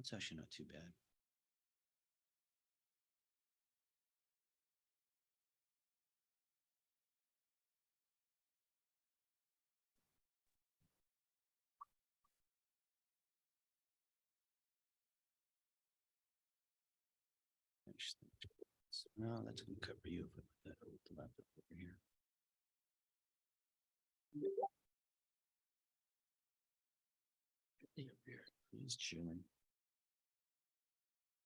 That's actually not too bad. No, that's going to cover you. Put that laptop over here. He's chilling.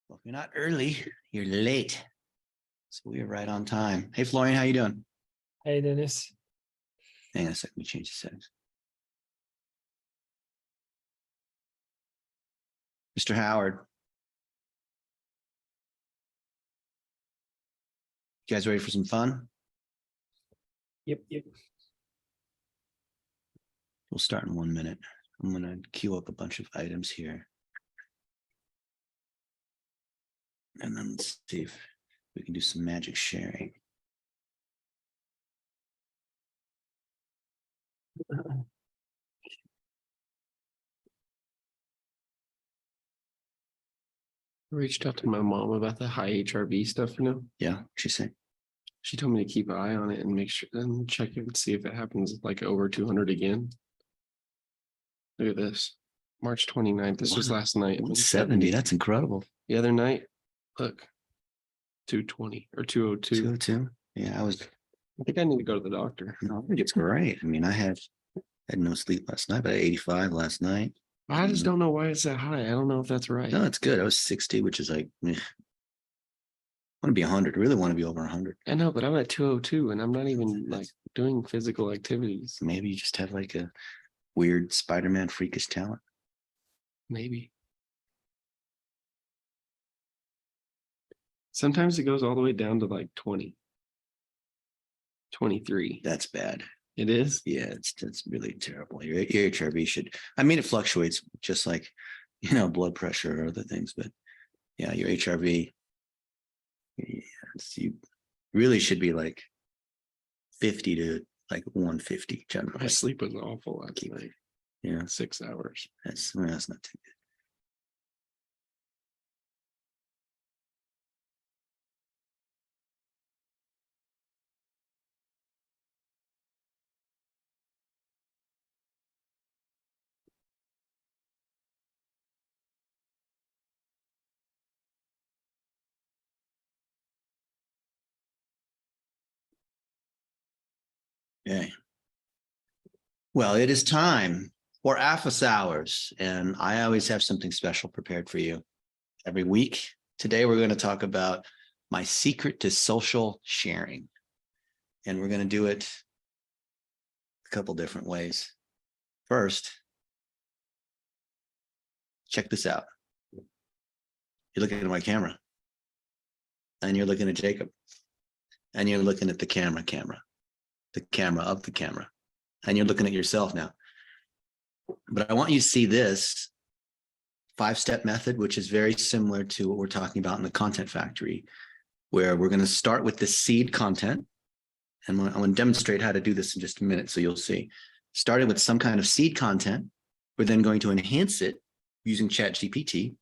Well, if you're not early, you're late. So we're right on time. Hey, Florian, how you doing? Hey, Dennis. Hang on a second. Let me change the settings. Mr. Howard. You guys ready for some fun? Yep. We'll start in 1 minute. I'm going to queue up a bunch of items here. And then let's see if we can do some magic sharing. I reached out to my mom about the high HRV stuff, Yeah, what'd she say? She told me to keep an eye on it and make sure and check it and see if it happens like over 200 again. Look at this. March 29th. This was last night. 170. That's incredible. The other night, look, 220 or 202. 202. Yeah, I think I need to go to the doctor. No, I think it's great. I mean, I had no sleep last night, but I had 85 last night. I just don't know why it's that high. I don't know if that's right. No, it's good. I was 60, which is like, I want to be 100. Really want to be over 100. I know, but I'm at 202 and I'm not even like doing physical activities. Maybe you just have like a weird Spider-Man freakish talent. Maybe. Sometimes it goes all the way down to like 20. 23. That's bad. It is? Yeah, it's really terrible. Your HRV should, I mean, it fluctuates just like, blood pressure or other things, but yeah, your HRV, you really should be like 50 to like 150 generally. My sleep was awful last night. Yeah. 6 hours. That's not too good. Okay. Well, it is time for office hours, and I always have something special prepared for you every week. Today, we're going to talk about my secret to social sharing, and we're going to do it a couple different ways. First, check this out. You're looking at my camera, and you're looking at Jacob, and you're looking at the camera, the camera of the camera, and you're looking at yourself now. But I want you to see this 5-step method, which is very similar to what we're talking about in the content factory, where we're going to start with the seed content. And I'm going to demonstrate how to do this in just a minute. So you'll see, starting with some kind of seed content, we're then going to enhance it using ChatGPT.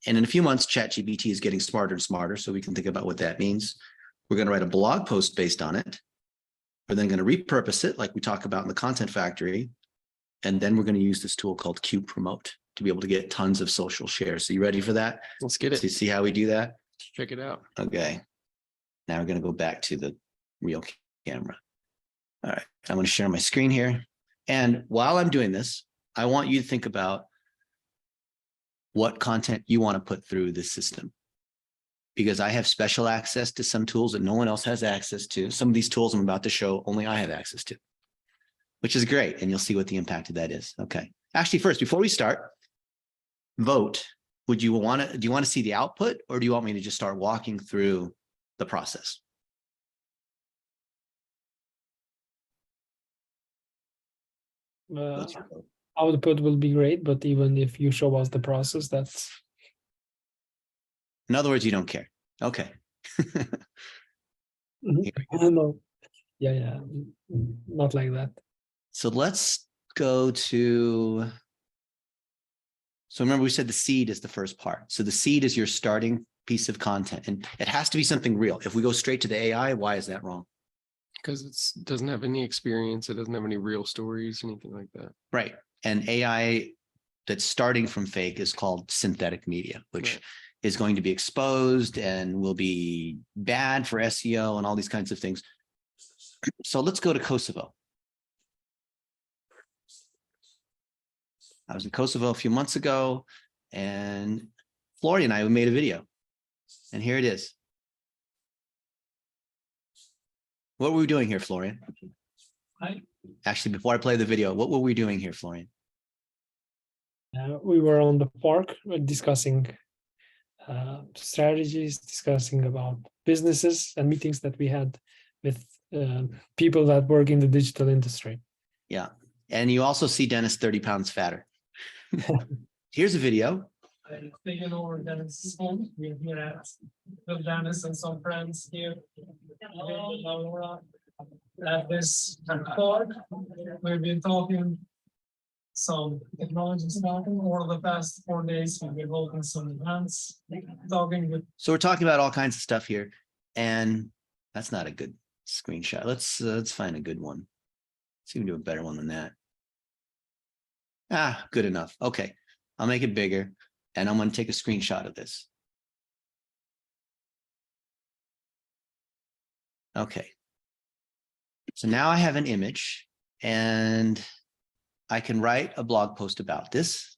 And in a few months, ChatGPT is getting smarter and smarter. So we can think about what that means. We're going to write a blog post based on it. We're then going to repurpose it like we talk about in the content factory. And then we're going to use this tool called Quuupromote to be able to get tons of social shares. So you ready for that? Let's get it. So you see how we do that? Check it out. Okay. Now we're going to go back to the real camera. All right. I'm going to share my screen here. And while I'm doing this, I want you to think about what content you want to put through this system. Because I have special access to some tools that no one else has access to. Some of these tools I'm about to show, only I have access to, which is great. And you'll see what the impact of that is. Okay. Actually, first, before we start, vote. Do you want to see the output, or do you want me to just start walking through the process? Output will be great, but even if you show us the process, that's... In other words, you don't care. Okay. No. Yeah. Not like that. So let's go to So remember, we said the seed is the first part. So the seed is your starting piece of content, and it has to be something real. If we go straight to the AI, why is that wrong? Because it doesn't have any experience. It doesn't have any real stories, anything like that. Right. And AI that's starting from fake is called synthetic media, which Right. is going to be exposed and will be bad for SEO and all these kinds of things. So let's go to Kosovo. I was in Kosovo a few months ago, and Florian and I made a video, and here it is. What were we doing here, Florian? Hi. Actually, before I play the video, what were we doing here, Florian? We were on the park discussing strategies, discussing about businesses and meetings that we had with people that work in the digital industry. Yeah. And you also see Dennis 30 pounds fatter. Here's a video. I'm taking over Dennis's home. We're here with Dennis and some friends here. At this park, we've been talking some technology stuff over the past 4 days. We've been holding some events, talking with. So we're talking about all kinds of stuff here, and that's not a good screenshot. Let's find a good one. Let's see if we can do a better one than that. Ah, good enough. Okay, I'll make it bigger, and I'm going to take a screenshot of this. Okay. So now I have an image, and I can write a blog post about this.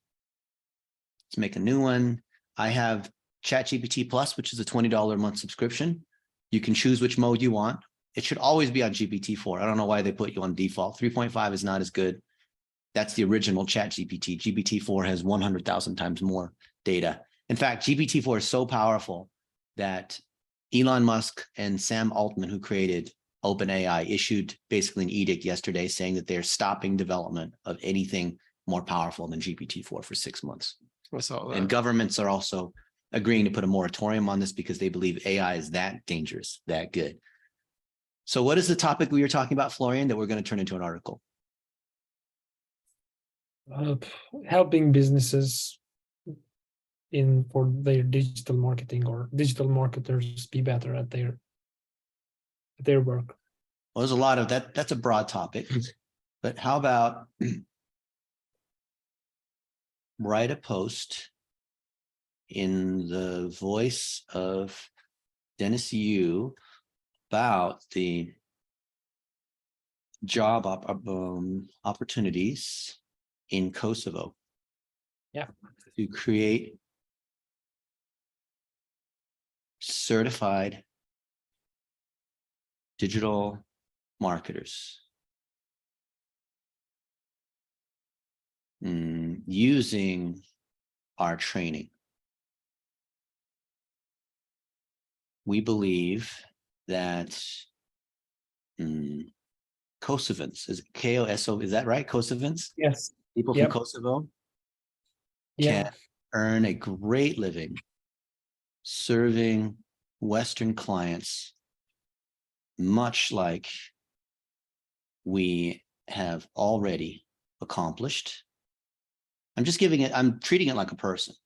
Let's make a new one. I have ChatGPT Plus, which is a $20 a month subscription. You can choose which mode you want. It should always be on GPT-4. I don't know why they put you on default. 3.5 is not as good. That's the original ChatGPT. GPT-4 has 100,000 times more data. In fact, GPT-4 is so powerful that Elon Musk and Sam Altman, who created OpenAI, issued basically an edict yesterday saying that they're stopping development of anything more powerful than GPT-4 for 6 months. I saw that. And governments are also agreeing to put a moratorium on this because they believe AI is that dangerous, that good. So what is the topic we were talking about, Florian, that we're going to turn into an article? Helping businesses for their digital marketing, or digital marketers be better at their work. Well, there's a lot of that. That's a broad topic, but how about write a post in the voice of Dennis Yu about the job opportunities in Kosovo. Yeah. To create certified digital marketers using our training. We believe that Kosovans, is it K-O-S-O, is that right? Kosovans? Yes. People from Kosovo can earn a great living serving Western clients, much like we have already accomplished. I'm treating it like a person.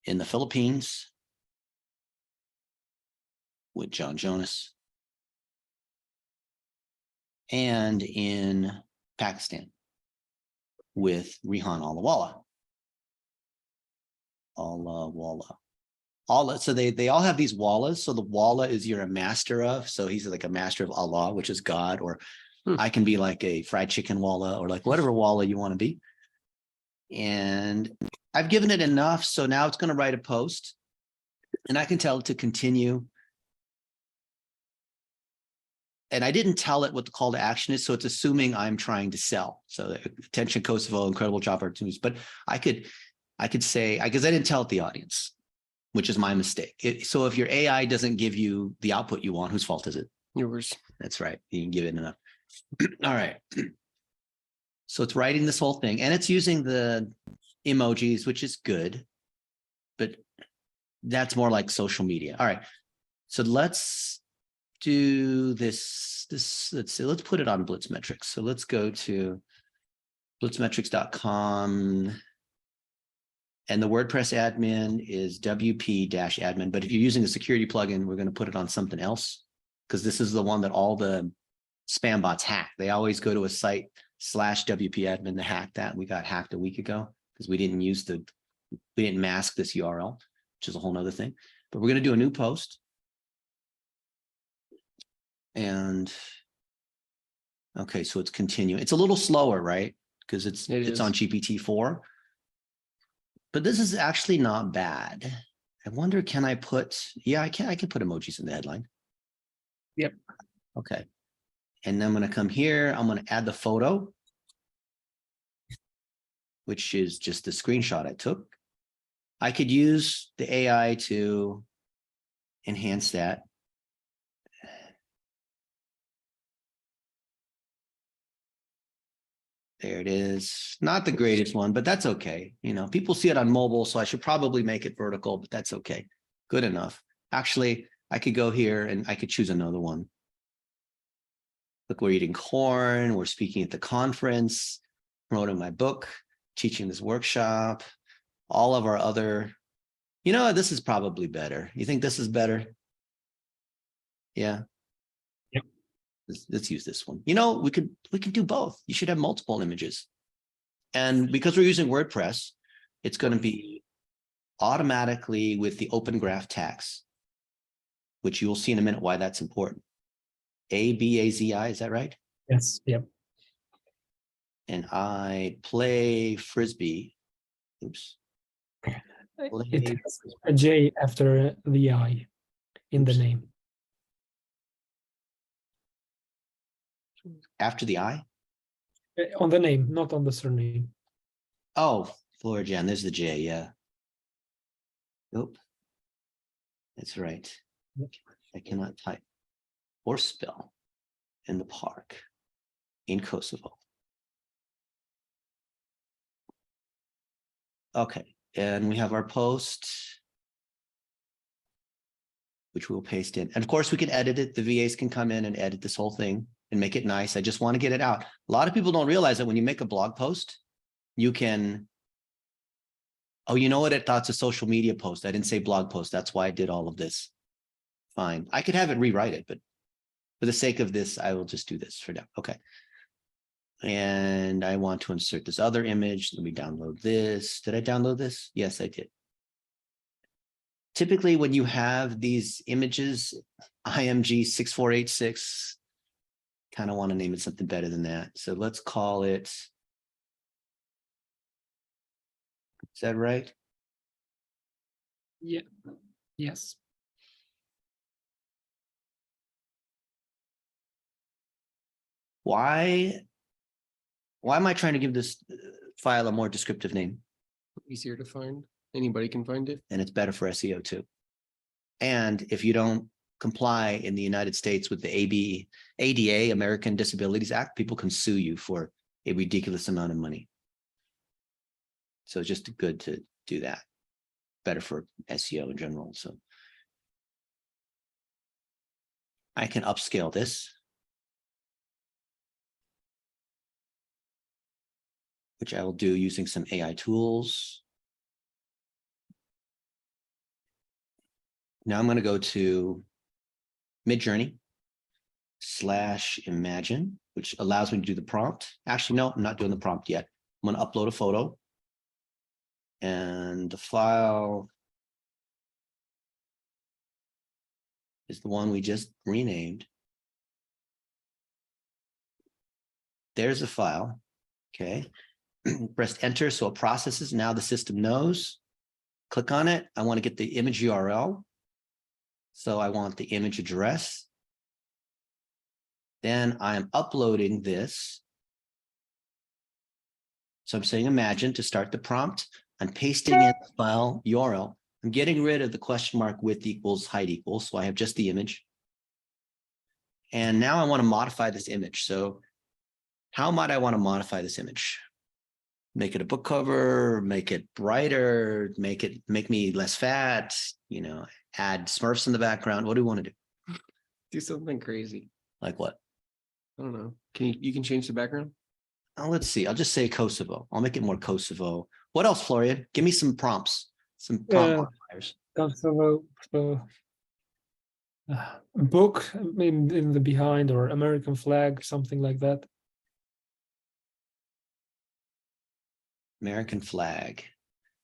In the Philippines with John Jonas, and in Pakistan with Rihan Alawala. Allah. So they all have these wallas. So the walla is you're a master of. So he's like a master of Allah, which is God, or I can be like a fried chicken walla, or like whatever walla you want to be. And I've given it enough. So now it's going to write a post, and I can tell it to continue. And I didn't tell it what the call to action is. So it's assuming I'm trying to sell. So attention Kosovo, incredible job opportunities. But I could say, because I didn't tell it the audience, which is my mistake. So if your AI doesn't give you the output you want, whose fault is it? Yours. That's right. You can give it enough. All right. So it's writing this whole thing, and it's using the emojis, which is good, but that's more like social media. All right. So let's do this. Let's see. Let's put it on Blitzmetrics. So let's go to blitzmetrics.com. And the WordPress admin is WP-admin. But if you're using a security plugin, we're going to put it on something else because this is the one that all the spam bots hack. They always go to a site /WP-admin to hack that. We got hacked a week ago because we didn't mask this URL, which is a whole nother thing. But we're going to do a new post. And okay, so it's continuing. It's a little slower, right? Because it's on GPT-4. But this is actually not bad. I wonder, can I put, yeah, I can put emojis in the headline. Yep. Okay. And then I'm going to come here. I'm going to add the photo, which is just the screenshot I took. I could use the AI to enhance that. There it is. Not the greatest one, but that's okay. You know, people see it on mobile, so I should probably make it vertical, but that's okay. Good enough. Actually, I could go here and I could choose another one. Look, we're eating corn. We're speaking at the conference, promoting my book, teaching this workshop, all of our other, you know, this is probably better. You think this is better? Yeah. Yep. Let's use this one. You know, we could do both. You should have multiple images. And because we're using WordPress, it's going to be automatically with the open graph tags, which you will see in a minute why that's important. ABAZI, is that right? Yes. Yep. And I play Frisbee. Oops. It has a J after the I in the name. After the I? On the name, not on the surname. Oh, Florijan, there's the J, yeah. Nope. That's right. I cannot type or spell in the park in Kosovo. Okay, and we have our post, which we'll paste in. And of course, we can edit it. The VAs can come in and edit this whole thing and make it nice. I just want to get it out. A lot of people don't realize that when you make a blog post, you can, oh, you know what? It thought it's a social media post. I didn't say blog post. That's why I did all of this. Fine. I could have it rewrite it, but for the sake of this, I will just do this for now. Okay. And I want to insert this other image. Let me download this. Did I download this? Yes, I did. Typically, when you have these images, IMG 6486, kind of want to name it something better than that. So let's call it, is that right? Yeah. Yes. Why am I trying to give this file a more descriptive name? Easier to find. Anybody can find it. And it's better for SEO too. And if you don't comply in the United States with the ADA, American Disabilities Act, people can sue you for a ridiculous amount of money. So it's just good to do that. Better for SEO in general. So I can upscale this, which I will do using some AI tools. Now I'm going to go to Midjourney /imagine, which allows me to do the prompt. Actually, no, I'm not doing the prompt yet. I'm going to upload a photo. And the file is the one we just renamed. There's the file. Okay. Press enter so it processes. Now the system knows. Click on it. I want to get the image URL. So I want the image address. Then I'm uploading this. So I'm saying imagine to start the prompt. I'm pasting in the file URL. I'm getting rid of the question mark width equals height equals. So I have just the image. And now I want to modify this image. So how might I want to modify this image? Make it a book cover, make it brighter, make me less fat, you know, add Smurfs in the background. What do we want to do? Do something crazy. Like what? I don't know. You can change the background? Oh, let's see. I'll just say Kosovo. I'll make it more Kosovo. What else, Florian? Give me some prompts, some Yeah. prompt modifiers. Kosovo, book in the behind, or American flag, something like that. American flag.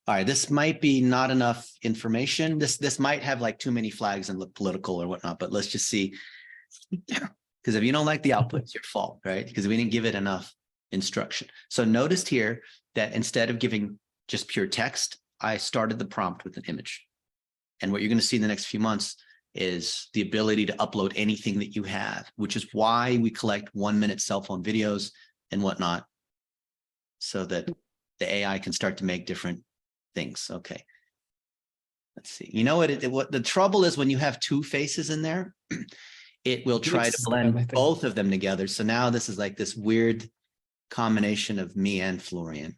All right, this might be not enough information. This might have like too many flags and look political or whatnot, but let's just see. Because if you don't like the output, it's your fault, right? Because we didn't give it enough instruction. So notice here that instead of giving just pure text, I started the prompt with an image. And what you're going to see in the next few months is the ability to upload anything that you have, which is why we collect 1-minute cell phone videos and whatnot, so that the AI can start to make different things. Okay. Let's see. You know what the trouble is when you have two faces in there, it will try to Mixes them, I blend think. both of them together. So now this is like this weird combination of me and Florian.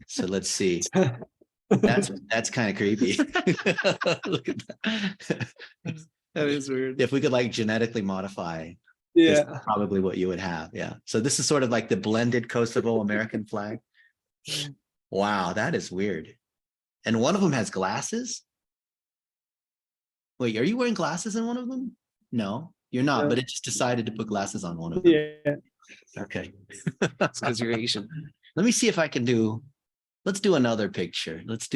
So let's see. That's kind of creepy. Look at that. That is weird. If we could like genetically modify, this is Yeah. probably what you would have. Yeah. So this is sort of like the blended Kosovo American flag. Wow, that is weird. And one of them has glasses. Wait, are you wearing glasses in one of them? No, you're not, No. but it just decided to put glasses on one of them. Yeah. Okay. It's because you're Asian. Let me see if I can do, let's do another picture. Let's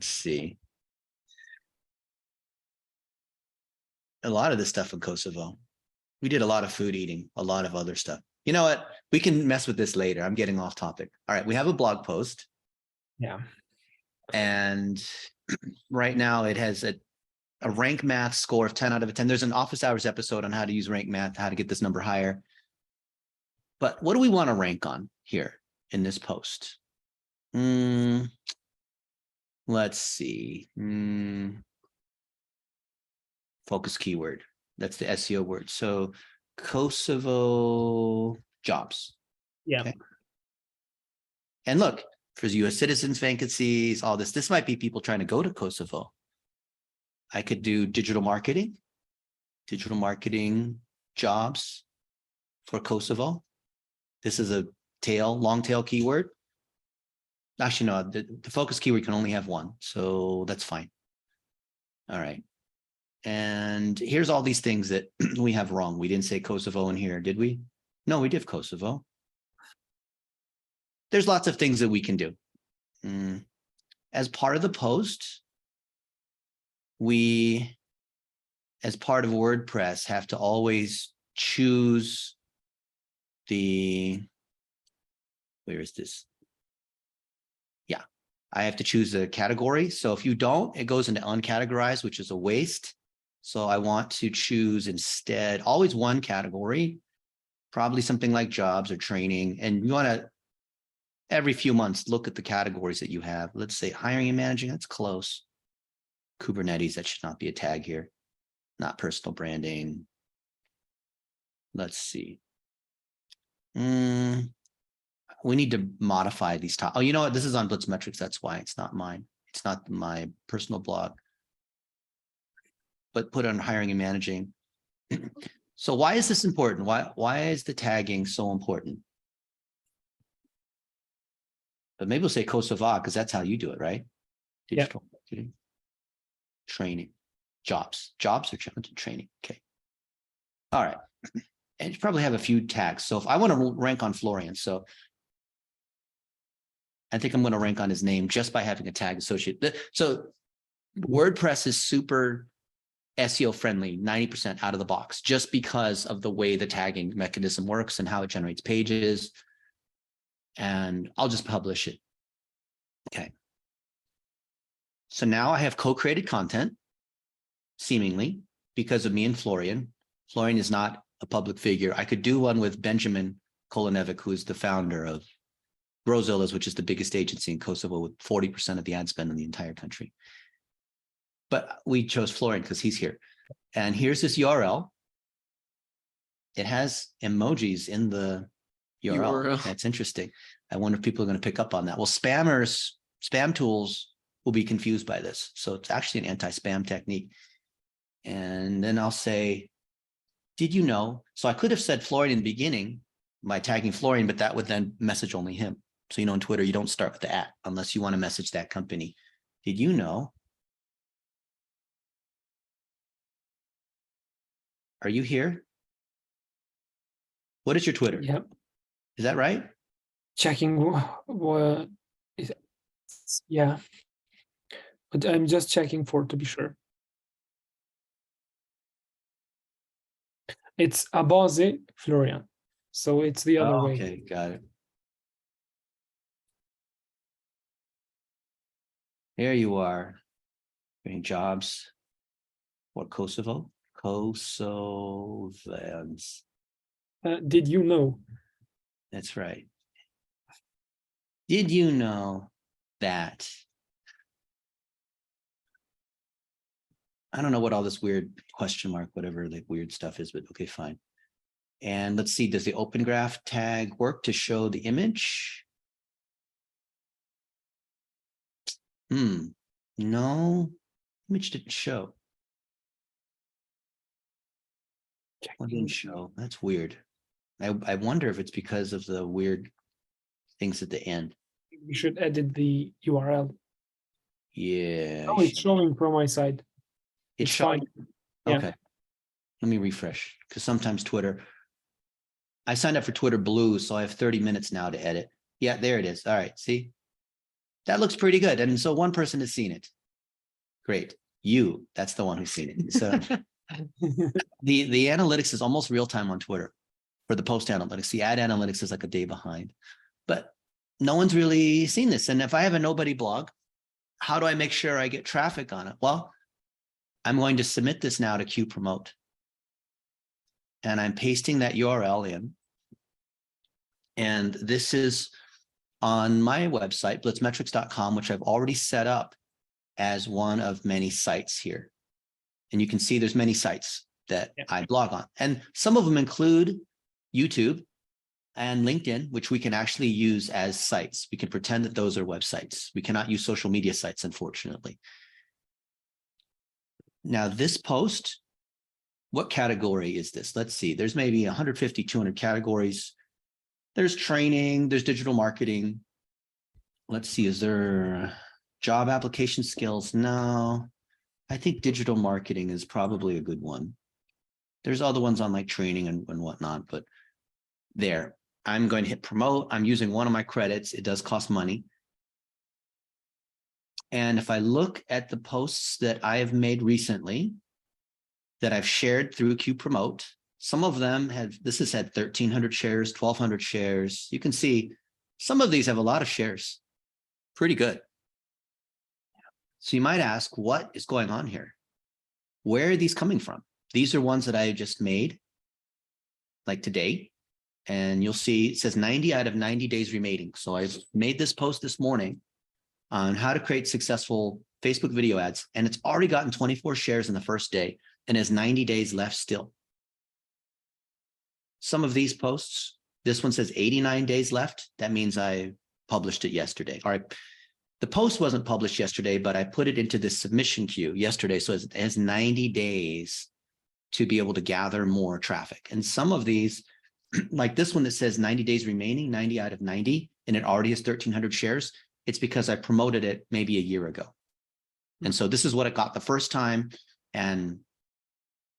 see. A lot of this stuff in Kosovo. We did a lot of food eating, a lot of other stuff. You know what? We can mess with this later. I'm getting off topic. All right, we have a blog post. Yeah. And right now it has a rank math score of 10 out of 10. There's an office hours episode on how to use rank math, how to get this number higher. But what do we want to rank on here in this post? Let's see. Focus keyword. That's the SEO word. So Kosovo jobs. Yeah. Okay. And look, for US citizens vacancies, all this might be people trying to go to Kosovo. I could do digital marketing jobs for Kosovo. This is a long tail keyword. Actually, no, the focus keyword can only have one, so that's fine. All right. And here's all these things that we have wrong. We didn't say Kosovo in here, did we? No, we did Kosovo. There's lots of things that we can do. As part of the post, we, as part of WordPress, have to always choose where is this? Yeah, I have to choose a category. So if you don't, it goes into uncategorized, which is a waste. So I want to choose instead always one category, probably something like jobs or training. And you want to, every few months, look at the categories that you have. Let's say hiring and managing, that's close. Kubernetes, that should not be a tag here. Not personal branding. Let's see. We need to modify these top. Oh, you know what? This is on Blitzmetrics. That's why it's not mine. It's not my personal blog. But put on hiring and managing. So why is this important? Why is the tagging so important? But maybe we'll say Kosovo because that's how you do it, right? Digital marketing, training, jobs or training. Okay. All right. And you probably have a few tags. So if I want to rank on Florian, so I think I'm going to rank on his name just by having a tag associated. So WordPress is super SEO friendly, 90% out of the box, just because of the way the tagging mechanism works and how it generates pages. And I'll just publish it. Okay. So now I have co-created content, seemingly, because of me and Florian. Florian is not a public figure. I could do one with Benjamin Kolonevic, who is the founder of Grozillas, which is the biggest agency in Kosovo with 40% of the ad spend in the entire country. But we chose Florian because he's here. And here's this URL. It has emojis in the URL. That's interesting. I wonder if people are going to pick up on that. Well, spam tools will be confused by this. So it's actually an anti-spam technique. And then I'll say, did you know? So I could have said Florian in the beginning by tagging Florian, but that would then message only him. So, you know, on Twitter, you don't start with the @ unless you want to message that company. Did you know? Are you here? What is your Twitter? Yeah. Is that right? Checking what is it? Yeah. But I'm just checking to be sure. It's Abazi Florian. So it's the other way. Okay, got it. There you are. Getting jobs. What, Kosovo? Kosovans. Did you know? That's right. Did you know that? I don't know what all this weird question mark, whatever like weird stuff is, but okay, fine. And let's see, does the open graph tag work to show the image? No, image didn't show. One didn't show. That's weird. I wonder if it's because of the weird things at the end. We should edit the URL. Yeah. Oh, it's showing from my side. It's fine. showing. Yeah. Okay. Let me refresh because sometimes Twitter. I signed up for Twitter Blue, so I have 30 minutes now to edit. Yeah, there it is. All right. See, that looks pretty good. And so one person has seen it. Great. You, that's the one who's seen it. So the analytics is almost real time on Twitter for the post analytics. The ad analytics is like a day behind, but no one's really seen this. And if I have a nobody blog, how do I make sure I get traffic on it? Well, I'm going to submit this now to Quuupromote. And I'm pasting that URL in. And this is on my website, blitzmetrics.com, which I've already set up as one of many sites here. And you can see there's many sites that I blog on. And some of them include YouTube and LinkedIn, which we can actually use as sites. We can pretend that those are websites. We cannot use social media sites, unfortunately. Now, this post, what category is this? Let's see. There's maybe 150, 200 categories. There's training, there's digital marketing. Let's see, is there job application skills? No, I think digital marketing is probably a good one. There's other ones on like training and whatnot, but there. I'm going to hit promote. I'm using one of my credits. It does cost money. And if I look at the posts that I have made recently, that I've shared through Quuupromote, some of them have, this has had 1,300 shares, 1,200 shares. You can see some of these have a lot of shares. Pretty good. So you might ask, what is going on here? Where are these coming from? These are ones that I just made, like today. And you'll see it says 90 out of 90 days remaining. So I made this post this morning on how to create successful Facebook video ads. And it's already gotten 24 shares in the first day and has 90 days left still. Some of these posts, this one says 89 days left. That means I published it yesterday. All right. The post wasn't published yesterday, but I put it into the submission queue yesterday. So it has 90 days to be able to gather more traffic. And some of these, like this one that says 90 days remaining, 90 out of 90, and it already has 1,300 shares. It's because I promoted it maybe a year ago. And so this is what it got the first time. And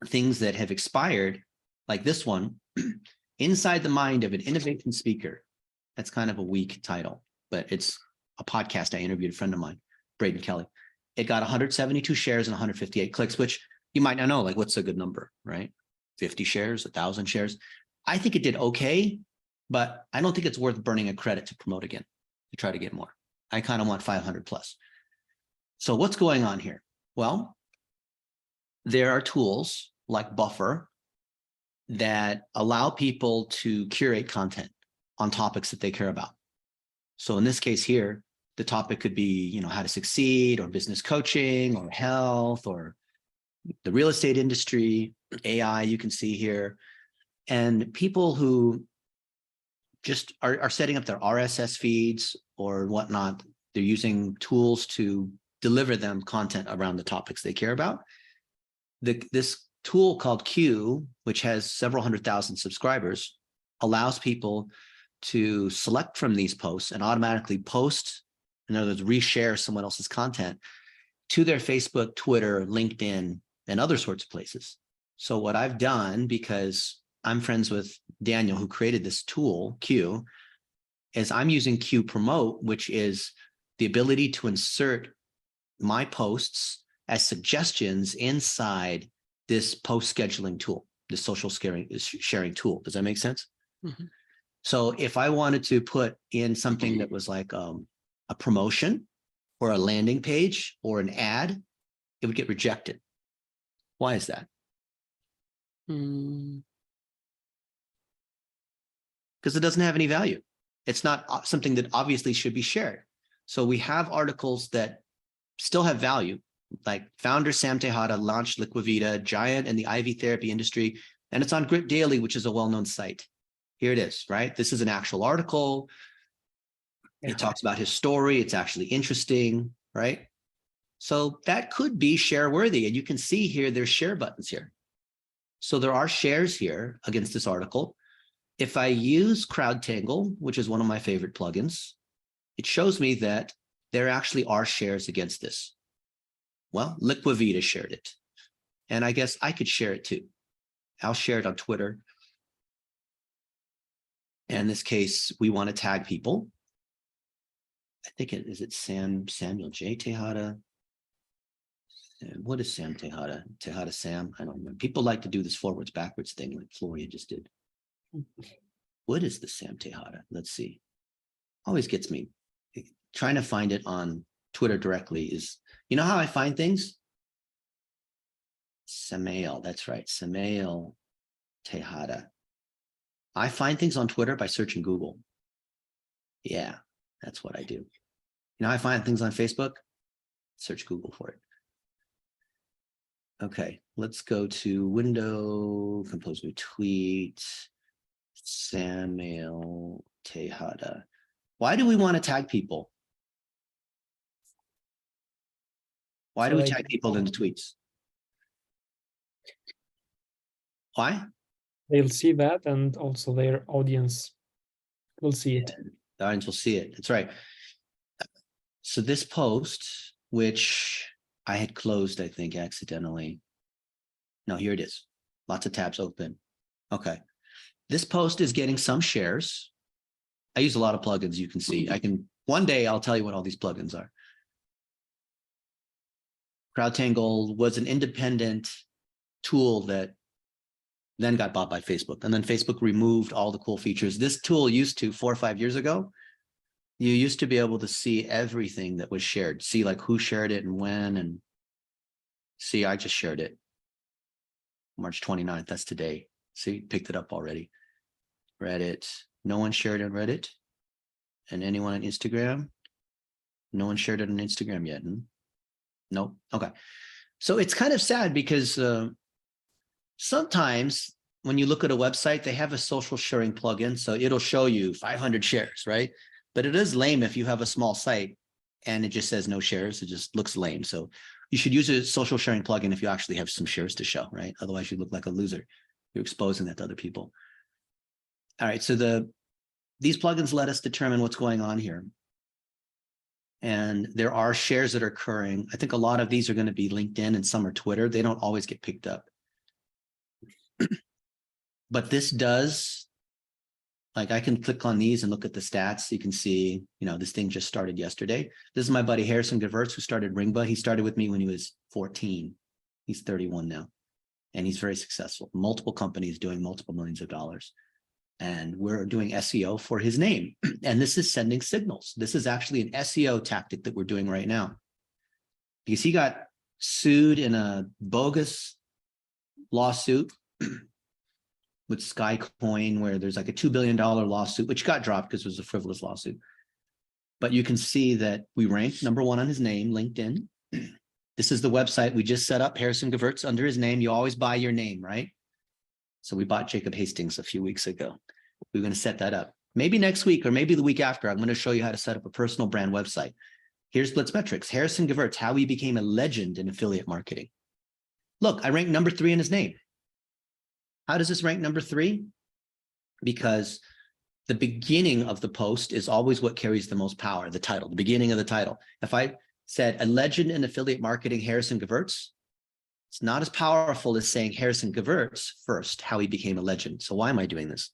things that have expired, like this one, Inside the Mind of an Innovation Speaker. That's kind of a weak title, but it's a podcast. I interviewed a friend of mine, Braden Kelly. It got 172 shares and 158 clicks, which you might not know, like what's a good number, right? 50 shares, 1,000 shares. I think it did okay, but I don't think it's worth burning a credit to promote again, to try to get more. I kind of want 500 plus. So what's going on here? Well, there are tools like Buffer that allow people to curate content on topics that they care about. So in this case here, the topic could be, you know, how to succeed or business coaching or health or the real estate industry, AI, you can see here. And people who just are setting up their RSS feeds or whatnot, they're using tools to deliver them content around the topics they care about. This tool called Q, which has several 100,000 subscribers, allows people to select from these posts and automatically post, in other words, reshare someone else's content to their Facebook, Twitter, LinkedIn, and other sorts of places. So what I've done, because I'm friends with Daniel, who created this tool, Q, is I'm using Quuupromote, which is the ability to insert my posts as suggestions inside this post scheduling tool, this social sharing tool. Does that make sense? Mhm. So if I wanted to put in something that was like a promotion or a landing page or an ad, it would get rejected. Why is that? Mm, Because it doesn't have any value. It's not something that obviously should be shared. So we have articles that still have value, like founder Sam Tejada launched Liquivita, giant in the IV therapy industry, and it's on Grit Daily, which is a well-known site. Here it is, right? This is an actual article. It talks about his story. It's actually interesting, right? So that could be share worthy. And you can see here, there's share buttons here. So there are shares here against this article. If I use CrowdTangle, which is one of my favorite plugins, it shows me that there actually are shares against this. Well, Liquivita shared it. And I guess I could share it too. I'll share it on Twitter. And in this case, we want to tag people. I think is it Samuel J. Tejada? What is Sam Tejada? Tejada Sam? I don't know. People like to do this forwards backwards thing like Florian just did. What is the Sam Tejada? Let's see. Always gets me. Trying to find it on Twitter directly is, you know how I find things? Samael, that's right. Samael Tejada. I find things on Twitter by searching Google. Yeah, that's what I do. You know how I find things on Facebook? Search Google for it. Okay, let's go to window, compose new tweet, Samuel Tejada. Why do we want to tag people? Why do we tag people in the tweets? Why? They'll see that, and also their audience will see it. The audience will see it. That's right. So this post, which I had closed, I think, accidentally. No, here it is. Lots of tabs open. Okay. This post is getting some shares. I use a lot of plugins, you can see. One day I'll tell you what all these plugins are. CrowdTangle was an independent tool that then got bought by Facebook. And then Facebook removed all the cool features. This tool used to, 4 or 5 years ago, you used to be able to see everything that was shared, see like who shared it and when, and see, I just shared it. March 29th, that's today. See, picked it up already. Reddit, no one shared on Reddit. And anyone on Instagram? No one shared it on Instagram yet. Nope. Okay. So it's kind of sad because sometimes when you look at a website, they have a social sharing plugin. So it'll show you 500 shares, right? But it is lame if you have a small site and it just says no shares. It just looks lame. So you should use a social sharing plugin if you actually have some shares to show, right? Otherwise you look like a loser. You're exposing that to other people. All right. So these plugins let us determine what's going on here. And there are shares that are occurring. I think a lot of these are going to be LinkedIn and some are Twitter. They don't always get picked up. But this does, like I can click on these and look at the stats. You can see, you know, this thing just started yesterday. This is my buddy Harrison Gevirtz, who started Ringba. He started with me when he was 14. He's 31 now. And he's very successful. Multiple companies doing multiple millions of dollars. And we're doing SEO for his name. And this is sending signals. This is actually an SEO tactic that we're doing right now. Because he got sued in a bogus lawsuit with Skycoin, where there's like a $2 billion lawsuit, which got dropped because it was a frivolous lawsuit. But you can see that we ranked #1 on his name, LinkedIn. This is the website we just set up, Harrison Gevirtz, under his name. You always buy your name, right? So we bought Jacob Hastings a few weeks ago. We're going to set that up. Maybe next week or maybe the week after, I'm going to show you how to set up a personal brand website. Here's Blitz Metrics, Harrison Gevirtz, how he became a legend in affiliate marketing. Look, I ranked #3 in his name. How does this rank #3? Because the beginning of the post is always what carries the most power, the title, the beginning of the title. If I said a legend in affiliate marketing, Harrison Gewirtz, it's not as powerful as saying Harrison Gewirtz first, how he became a legend. So why am I doing this?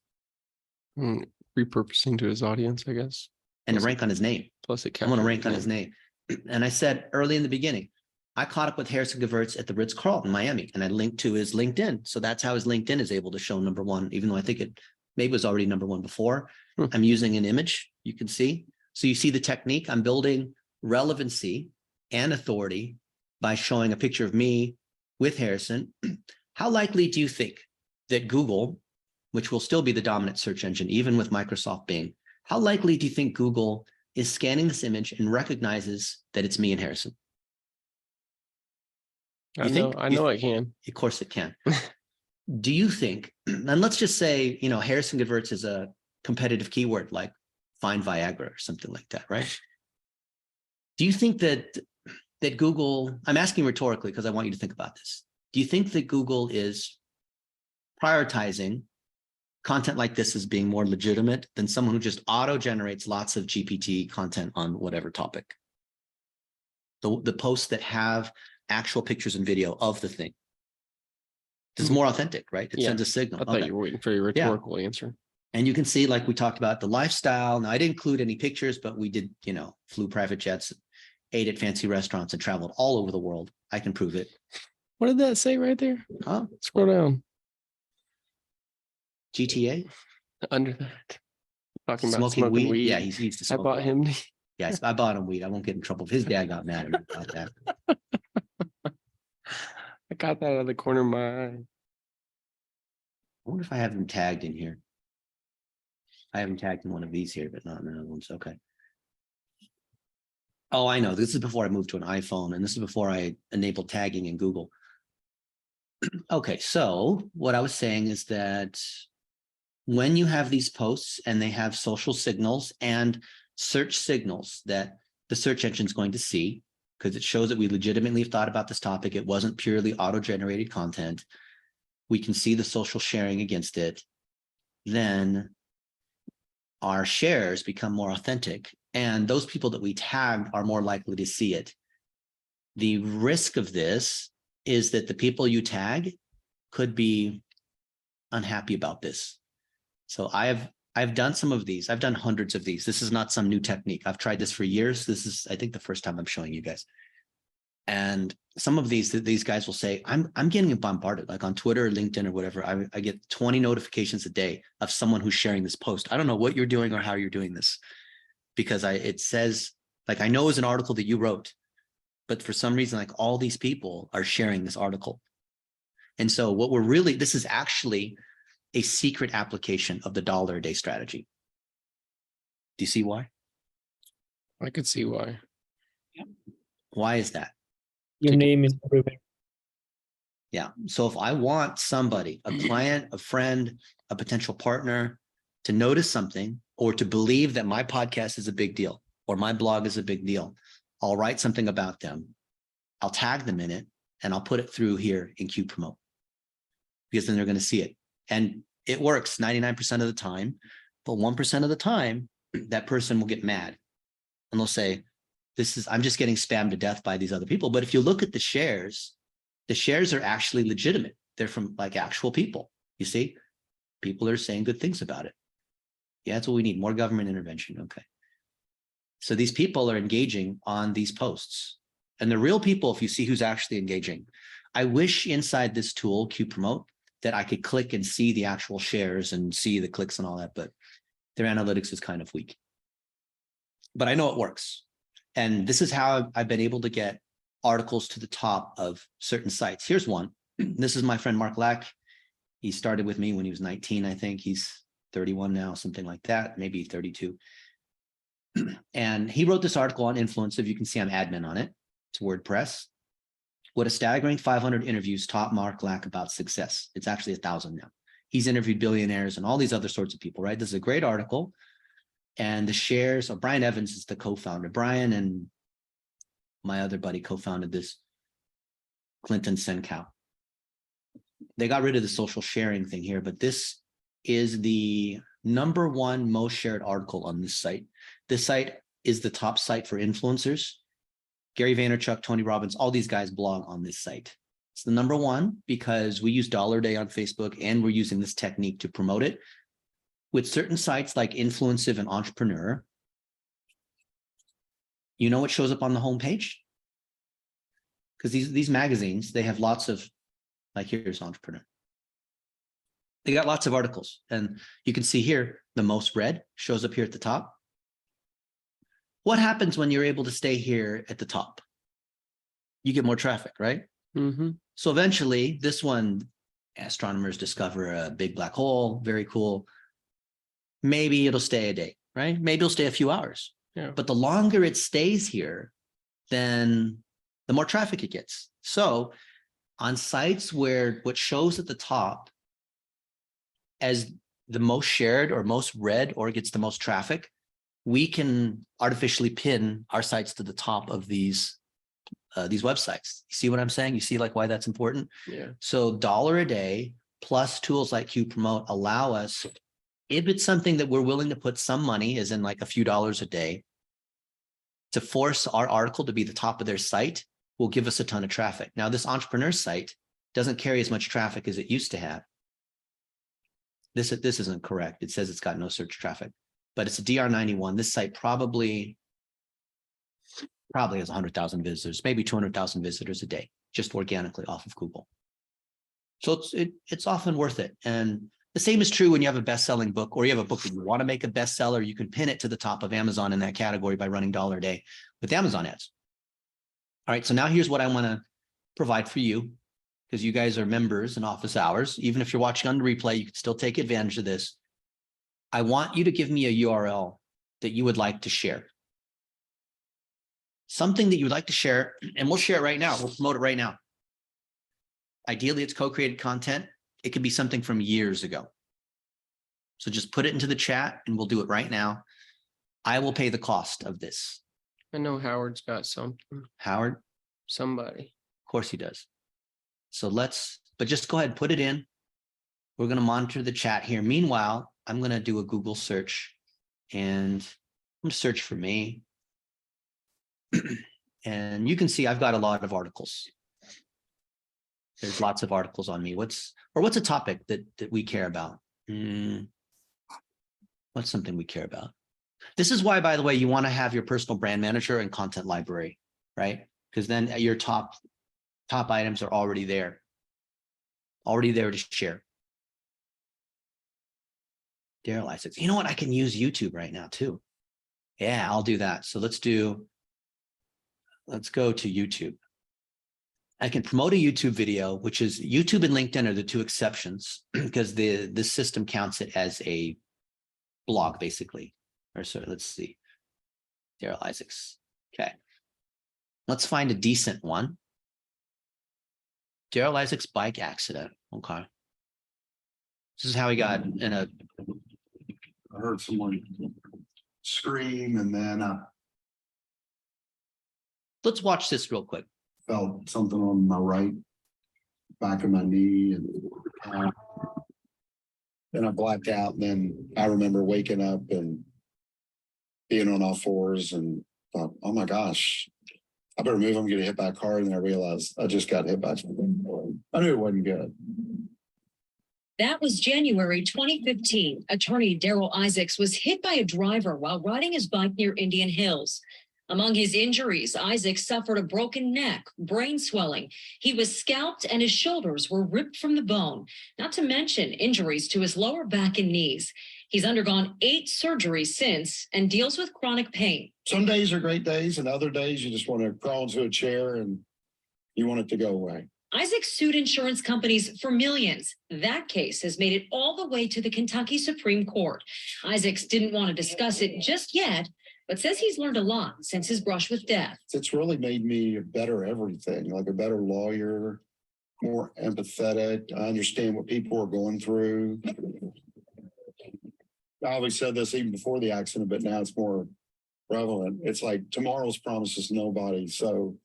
Repurposing to his audience, I guess. And to Plus- rank on his name. Plus it I'm going to captures rank on his name. And I said early in the beginning, I caught up with Harrison Gewirtz at the Ritz-Carlton, Miami, and I linked to his LinkedIn. So that's how his LinkedIn is able to show #1, even though I think it maybe was already #1 before. I'm using an image, you can see. So you see the technique. I'm building relevancy and authority by showing a picture of me with Harrison. How likely do you think that Google, which will still be the dominant search engine, even with Microsoft Bing, how likely do you think Google is scanning this image and recognizes that it's me and Harrison? I know I can. Of course it can. Do you think, and let's just say, Harrison Gewirtz is a competitive keyword like find Viagra or something like that, right? Do you think that Google, I'm asking rhetorically because I want you to think about this. Do you think that Google is prioritizing content like this as being more legitimate than someone who just auto-generates lots of GPT content on whatever topic? The posts that have actual pictures and video of the thing. It's more authentic, right? It sends a signal. I thought Okay. you were waiting for your rhetorical answer. And you can see, like we talked about, the lifestyle. Now, I didn't include any pictures, but we did, flew private jets, ate at fancy restaurants, and traveled all over the world. I can prove it. What did that say right there? Huh? Scroll down. GTA? Under that. Talking about Smoking smoking weed. Yeah, he's used to I smoke. bought him. Yes, I bought him weed. I won't get in trouble if his dad got mad at me about that. I got that out of the corner of my eye. I wonder if I have him tagged in here. I have him tagged in one of these here, but not in the other ones. Okay. Oh, I know. This is before I moved to an iPhone, and this is before I enabled tagging in Google. Okay, so what I was saying is that when you have these posts and they have social signals and search signals that the search engine is going to see, because it shows that we legitimately have thought about this topic. It wasn't purely auto-generated content. We can see the social sharing against it. Then our shares become more authentic, and those people that we tag are more likely to see it. The risk of this is that the people you tag could be unhappy about this. So I've done some of these. I've done hundreds of these. This is not some new technique. I've tried this for years. This is, I think, the first time I'm showing you guys. And some of these guys will say, I'm getting bombarded, like on Twitter or LinkedIn or whatever. I get 20 notifications a day of someone who's sharing this post. I don't know what you're doing or how you're doing this, because it says, like, I know it's an article that you wrote, but for some reason, like, all these people are sharing this article. And so what we're really, this is actually a secret application of the $1 a day strategy. Do you see why? I could see why. Why is that? Your name is everywhere. Yeah. So if I want somebody, a client, a friend, a potential partner, to notice something or to believe that my podcast is a big deal or my blog is a big deal, I'll write something about them. I'll tag them in it and I'll put it through here in Quuupromote, because then they're going to see it. And it works 99% of the time, but 1% of the time, that person will get mad and they'll say, I'm just getting spammed to death by these other people. But if you look at the shares are actually legitimate. They're from like actual people. You see, people are saying good things about it. Yeah, that's what we need, more government intervention. Okay. So these people are engaging on these posts, and the real people, if you see who's actually engaging. I wish inside this tool, Quuupromote, that I could click and see the actual shares and see the clicks and all that, but their analytics is kind of weak. But I know it works. And this is how I've been able to get articles to the top of certain sites. Here's one. This is my friend Mark Lack. He started with me when he was 19, I think. He's 31 now, something like that, maybe 32. And he wrote this article on influence. If you can see, I'm admin on it. It's WordPress. What a staggering 500 interviews taught Mark Lack about success. It's actually 1,000 now. He's interviewed billionaires and all these other sorts of people, right? This is a great article. And the shares, Brian Evans is the co-founder. Brian and my other buddy co-founded this, Clinton Senkow. They got rid of the social sharing thing here, but this is the #1 most shared article on this site. This site is the top site for influencers. Gary Vaynerchuk, Tony Robbins, all these guys blog on this site. It's the #1 because we use dollar a day on Facebook and we're using this technique to promote it. With certain sites like Influencive and Entrepreneur, you know what shows up on the homepage? Because these magazines, they have lots of, like here's Entrepreneur. They got lots of articles, and you can see here, the most read shows up here at the top. What happens when you're able to stay here at the top? You get more traffic, right? Mm-hmm. So eventually this one, astronomers discover a big black hole, very cool. Maybe it'll stay a day, right? Maybe it'll stay a few hours. Yeah. But the longer it stays here, then the more traffic it gets. So on sites where what shows at the top as the most shared or most read or gets the most traffic, we can artificially pin our sites to the top of these websites. You see what I'm saying? You see like why that's important? Yeah. So $1 a day plus tools like Quuupromote allow us, if it's something that we're willing to put some money, as in like a few dollars a day, to force our article to be the top of their site, will give us a ton of traffic. Now, this entrepreneur site doesn't carry as much traffic as it used to have. This isn't correct. It says it's got no search traffic, but it's a DR91. This site probably has 100,000 visitors, maybe 200,000 visitors a day, just organically off of Google. So it's often worth it. And the same is true when you have a best-selling book, or you have a book that you want to make a bestseller. You can pin it to the top of Amazon in that category by running $1 a day with Amazon ads. All right, so now here's what I want to provide for you, because you guys are members in office hours. Even if you're watching on the replay, you can still take advantage of this. I want you to give me a URL that you would like to share. Something that you would like to share, and we'll share it right now. We'll promote it right now. Ideally, it's co-created content. It could be something from years ago. So just put it into the chat and we'll do it right now. I will pay the cost of this. I know Howard's got something. Howard? Somebody. Of course he does. So but just go ahead and put it in. We're going to monitor the chat here. Meanwhile, I'm going to do a Google search and I'm going to search for me. And you can see I've got a lot of articles. There's lots of articles on me. What's a topic that we care about? What's something we care about? This is why, by the way, you want to have your personal brand manager and content library, right? Because then your top items are already there to share. Daryl Isaacs. You know what? I can use YouTube right now too. Yeah, I'll do that. So let's go to YouTube. I can promote a YouTube video, which is YouTube and LinkedIn are the two exceptions because the system counts it as a blog, basically. Or so let's see. Daryl Isaacs. Okay. Let's find a decent one. Daryl Isaacs bike accident. Okay. This is how he got in a. I heard someone scream and then I Let's watch this real quick. felt something on my right back of my knee and then I blacked out. And then I remember waking up and being on all fours and thought, oh my gosh, I better move. I'm getting hit by a car. And then I realized I just got hit by something. I knew it wasn't good. That was January 2015. Attorney Daryl Isaacs was hit by a driver while riding his bike near Indian Hills. Among his injuries, Isaacs suffered a broken neck, brain swelling. He was scalped and his shoulders were ripped from the bone, not to mention injuries to his lower back and knees. He's undergone 8 surgeries since and deals with chronic pain. Some days are great days and other days you just want to crawl into a chair and you want it to go away. Isaacs sued insurance companies for millions. That case has made it all the way to the Kentucky Supreme Court. Isaacs didn't want to discuss it just yet, but says he's learned a lot since his brush with death. It's really made me a better everything, like a better lawyer, more empathetic. I understand what people are going through. I always said this even before the accident, but now it's more prevalent. It's like tomorrow's promises nobody. So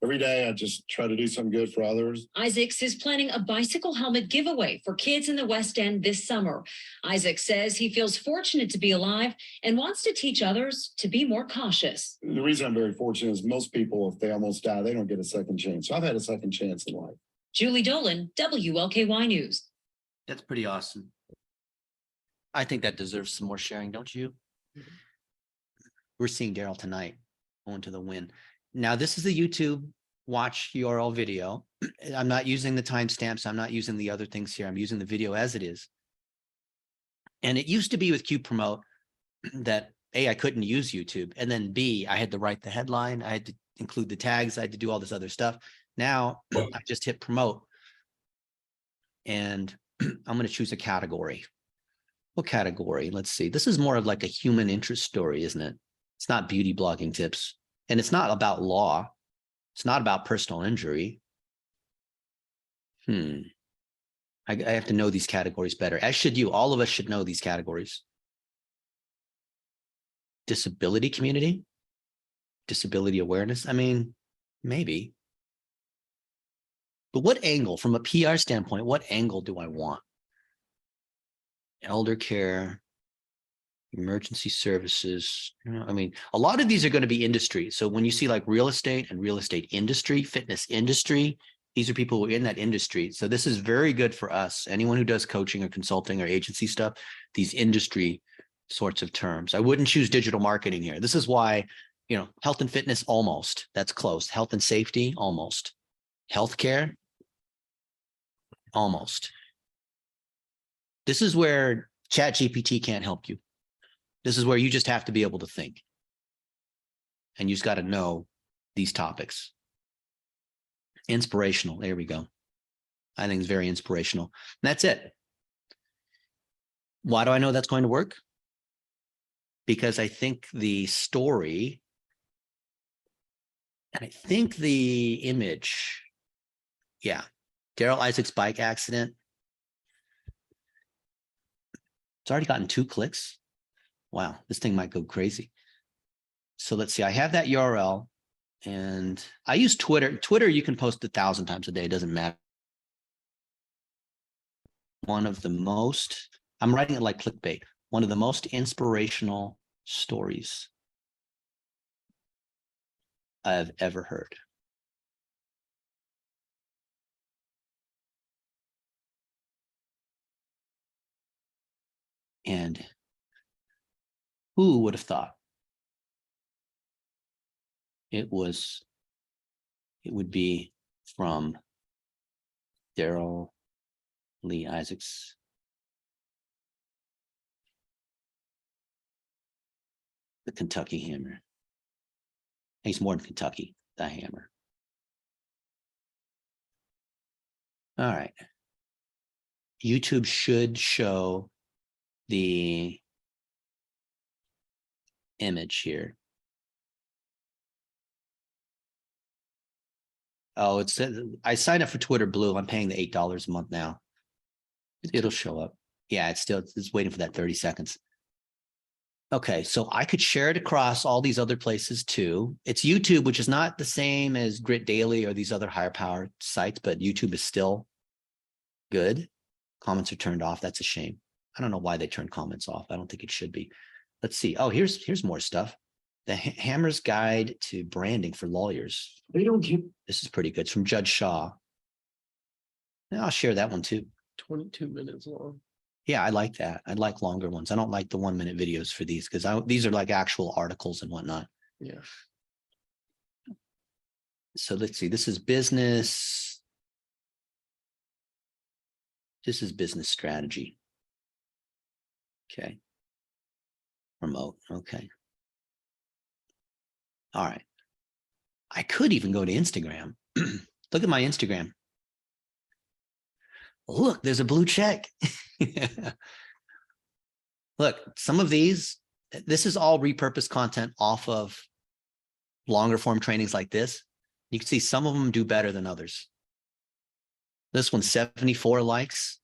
every day I just try to do something good for others. Isaacs is planning a bicycle helmet giveaway for kids in the West End this summer. Isaac says he feels fortunate to be alive and wants to teach others to be more cautious. The reason I'm very fortunate is most people, if they almost die, they don't get a second chance. So I've had a second chance in life. Julie Dolan, WLKY News. That's pretty awesome. I think that deserves some more sharing, don't you? We're seeing Daryl tonight going to the win. Now, this is the YouTube watch URL video. I'm not using the timestamps. I'm not using the other things here. I'm using the video as it is. And it used to be with Quuupromote that A, I couldn't use YouTube. And then B, I had to write the headline. I had to include the tags. I had to do all this other stuff. Now I just hit promote. And I'm going to choose a category. What category? Let's see. This is more of like a human interest story, isn't it? It's not beauty blogging tips. And it's not about law. It's not about personal injury. I have to know these categories better, as should you. All of us should know these categories. Disability community, disability awareness. I mean, maybe. But what angle, from a PR standpoint, what angle do I want? Elder care, emergency services. I mean, a lot of these are going to be industry. So when you see like real estate and real estate industry, fitness industry, these are people who are in that industry. So this is very good for us. Anyone who does coaching or consulting or agency stuff, these industry sorts of terms. I wouldn't choose digital marketing here. This is why, health and fitness, almost. That's close. Health and safety, almost. Healthcare, almost. This is where ChatGPT can't help you. This is where you just have to be able to think. And you just got to know these topics. Inspirational. There we go. I think it's very inspirational. And that's it. Why do I know that's going to work? Because I think the story and I think the image, Daryl Isaac's bike accident. It's already gotten 2 clicks. Wow, this thing might go crazy. So let's see, I have that URL and I use Twitter. Twitter, you can post 1,000 times a day. It doesn't matter. One of the most, I'm writing it like clickbait, one of the most inspirational stories I've ever heard. And who would have thought it would be from Daryl Lee Isaacs. The Kentucky Hammer. He's more than Kentucky, the Hammer. All right. YouTube should show the image here. Oh, it says I signed up for Twitter Blue. I'm paying the $8 a month now. It'll show up. Yeah, it's waiting for that 30 seconds. Okay, so I could share it across all these other places too. It's YouTube, which is not the same as Grit Daily or these other higher power sites, but YouTube is still good. Comments are turned off. That's a shame. I don't know why they turn comments off. I don't think it should be. Let's see. Oh, here's more stuff. The Hammer's Guide to Branding for Lawyers. They don't keep This is pretty good. It's from Judge Shaw. And I'll share that one too. 22 minutes long. Yeah, I like that. I like longer ones. I don't like the 1-minute videos for these because these are like actual articles and whatnot. Yeah. So let's see. This is business. This is business strategy. Okay. Remote. Okay. All right. I could even go to Instagram. Look at my Instagram. Look, there's a blue check. Look, some of these, this is all repurposed content off of longer form trainings like this. You can see some of them do better than others. This one's 74 likes.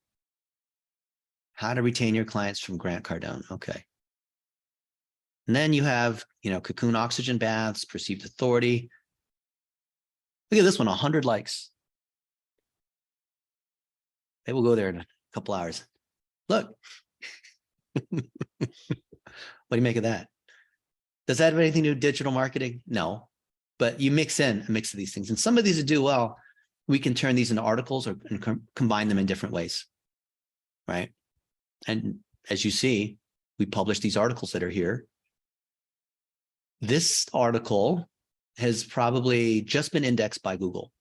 How to retain your clients from Grant Cardone. Okay. And then you have, Cocoon Oxygen Baths, Perceived Authority. Look at this one, 100 likes. They will go there in a couple hours. Look. What do you make of that? Does that have anything to do with digital marketing? No, but you mix in a mix of these things. And some of these that do well, we can turn these into articles or combine them in different ways, right? And as you see, we publish these articles that are here. This article has probably just been indexed by Google.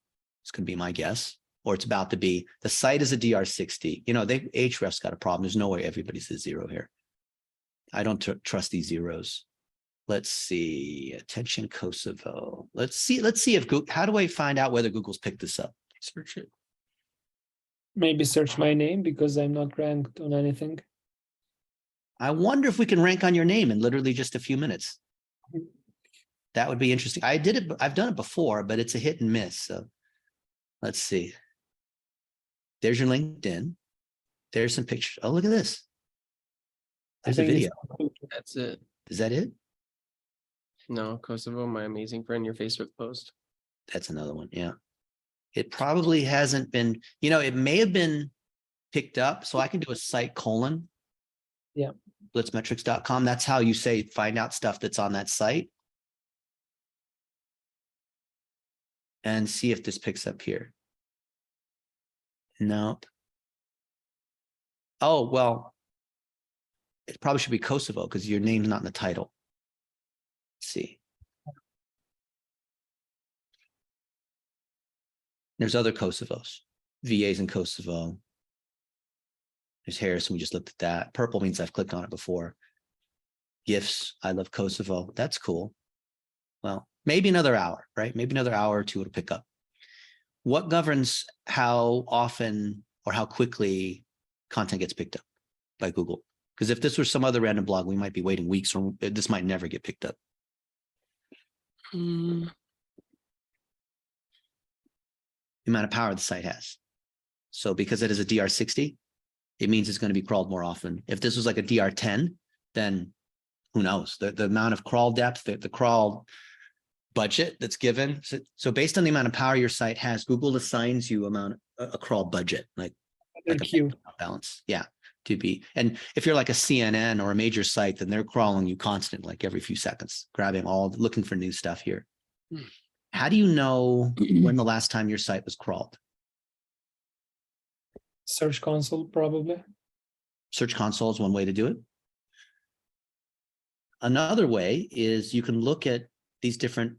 It's going to be my guess, or it's about to be. The site is a DR60. You know, Ahrefs got a problem. There's no way everybody says zero here. I don't trust these zeros. Let's see. Attention Kosovo. Let's see if Google, how do I find out whether Google's picked this up? Search it. Maybe search my name because I'm not ranked on anything. I wonder if we can rank on your name in literally just a few minutes. That would be interesting. I've done it before, but it's a hit and miss. So let's see. There's your LinkedIn. There's some pictures. Oh, look at this. There's a video. That's it. Is that it? No, Kosovo, my amazing friend, your Facebook post. That's another one. Yeah. It probably hasn't been, you know, it may have been picked up. So I can do a site : Yeah. blitzmetrics.com. That's how you say find out stuff that's on that site. And see if this picks up here. Nope. Oh, well, it probably should be Kosovo because your name's not in the title. Let's see. There's other Kosovos, VAs in Kosovo. There's Harrison, we just looked at that. Purple means I've clicked on it before. GIFs, I love Kosovo. That's cool. Well, maybe another hour, right? Maybe another hour or two to pick up. What governs how often or how quickly content gets picked up by Google? Because if this were some other random blog, we might be waiting weeks, or this might never get picked up. The amount of power the site has. So because it is a DR60, it means it's going to be crawled more often. If this was like a DR10, then who knows? The amount of crawl depth, the crawl budget that's given. So based on the amount of power your site has, Google assigns you a crawl budget, like a Thank balance. Yeah, to be. And if you're like a CNN or a major site, then they're crawling you constant, like every few seconds, looking for new stuff here. How do you know when the last time your site was crawled? Search console, probably. Search console is one way to do it. Another way is you can look at these different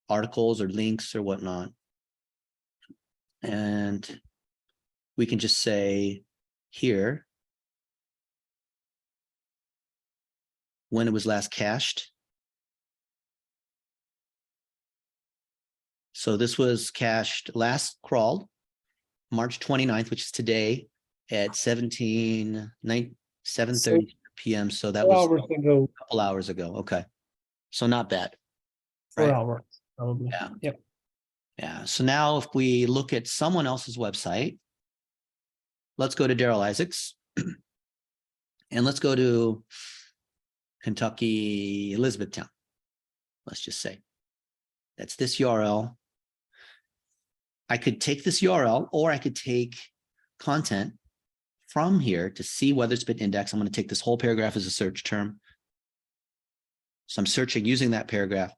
articles or links or whatnot. And we can just say here, when it was last cached. So this was cached, last crawled, March 29th, which is today at 7:30 p.m. So that was hours ago. a couple hours ago. Okay. So not bad. 4 Right. hours, probably. Yeah. Yep. Yeah. So now if we look at someone else's website, let's go to Daryl Isaacs and let's go to Kentucky, Elizabethtown. Let's just say that's this URL. I could take this URL or I could take content from here to see whether it's been indexed. I'm going to take this whole paragraph as a search term. So I'm searching using that paragraph.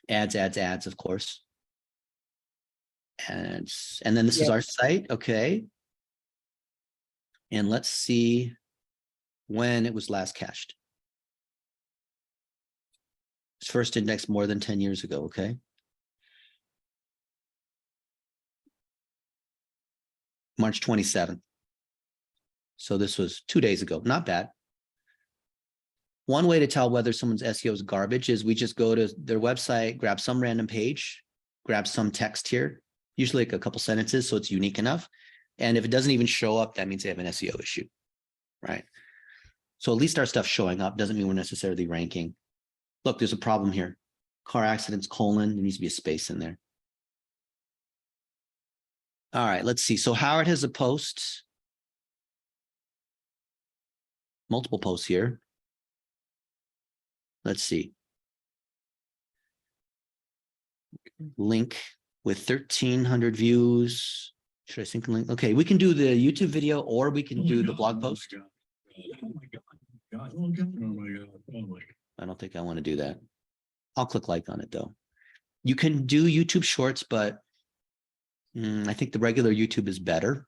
Ads, of course. And then this is our site. Okay. And let's see when it was last cached. It's first indexed more than 10 years ago. Okay. March 27th. So this was 2 days ago. Not bad. One way to tell whether someone's SEO is garbage is we just go to their website, grab some random page, grab some text here, usually like a couple sentences, so it's unique enough. And if it doesn't even show up, that means they have an SEO issue, right? So at least our stuff's showing up. Doesn't mean we're necessarily ranking. Look, there's a problem here. Car accidents, : there needs to be a space in there. All right, let's see. So Howard has a post. Multiple posts here. Let's see. link with 1,300 views. Should I sync the link? Okay, we can do the YouTube video or we can do the blog post. I don't think I want to do that. I'll click like on it though. You can do YouTube shorts, but I think the regular YouTube is better.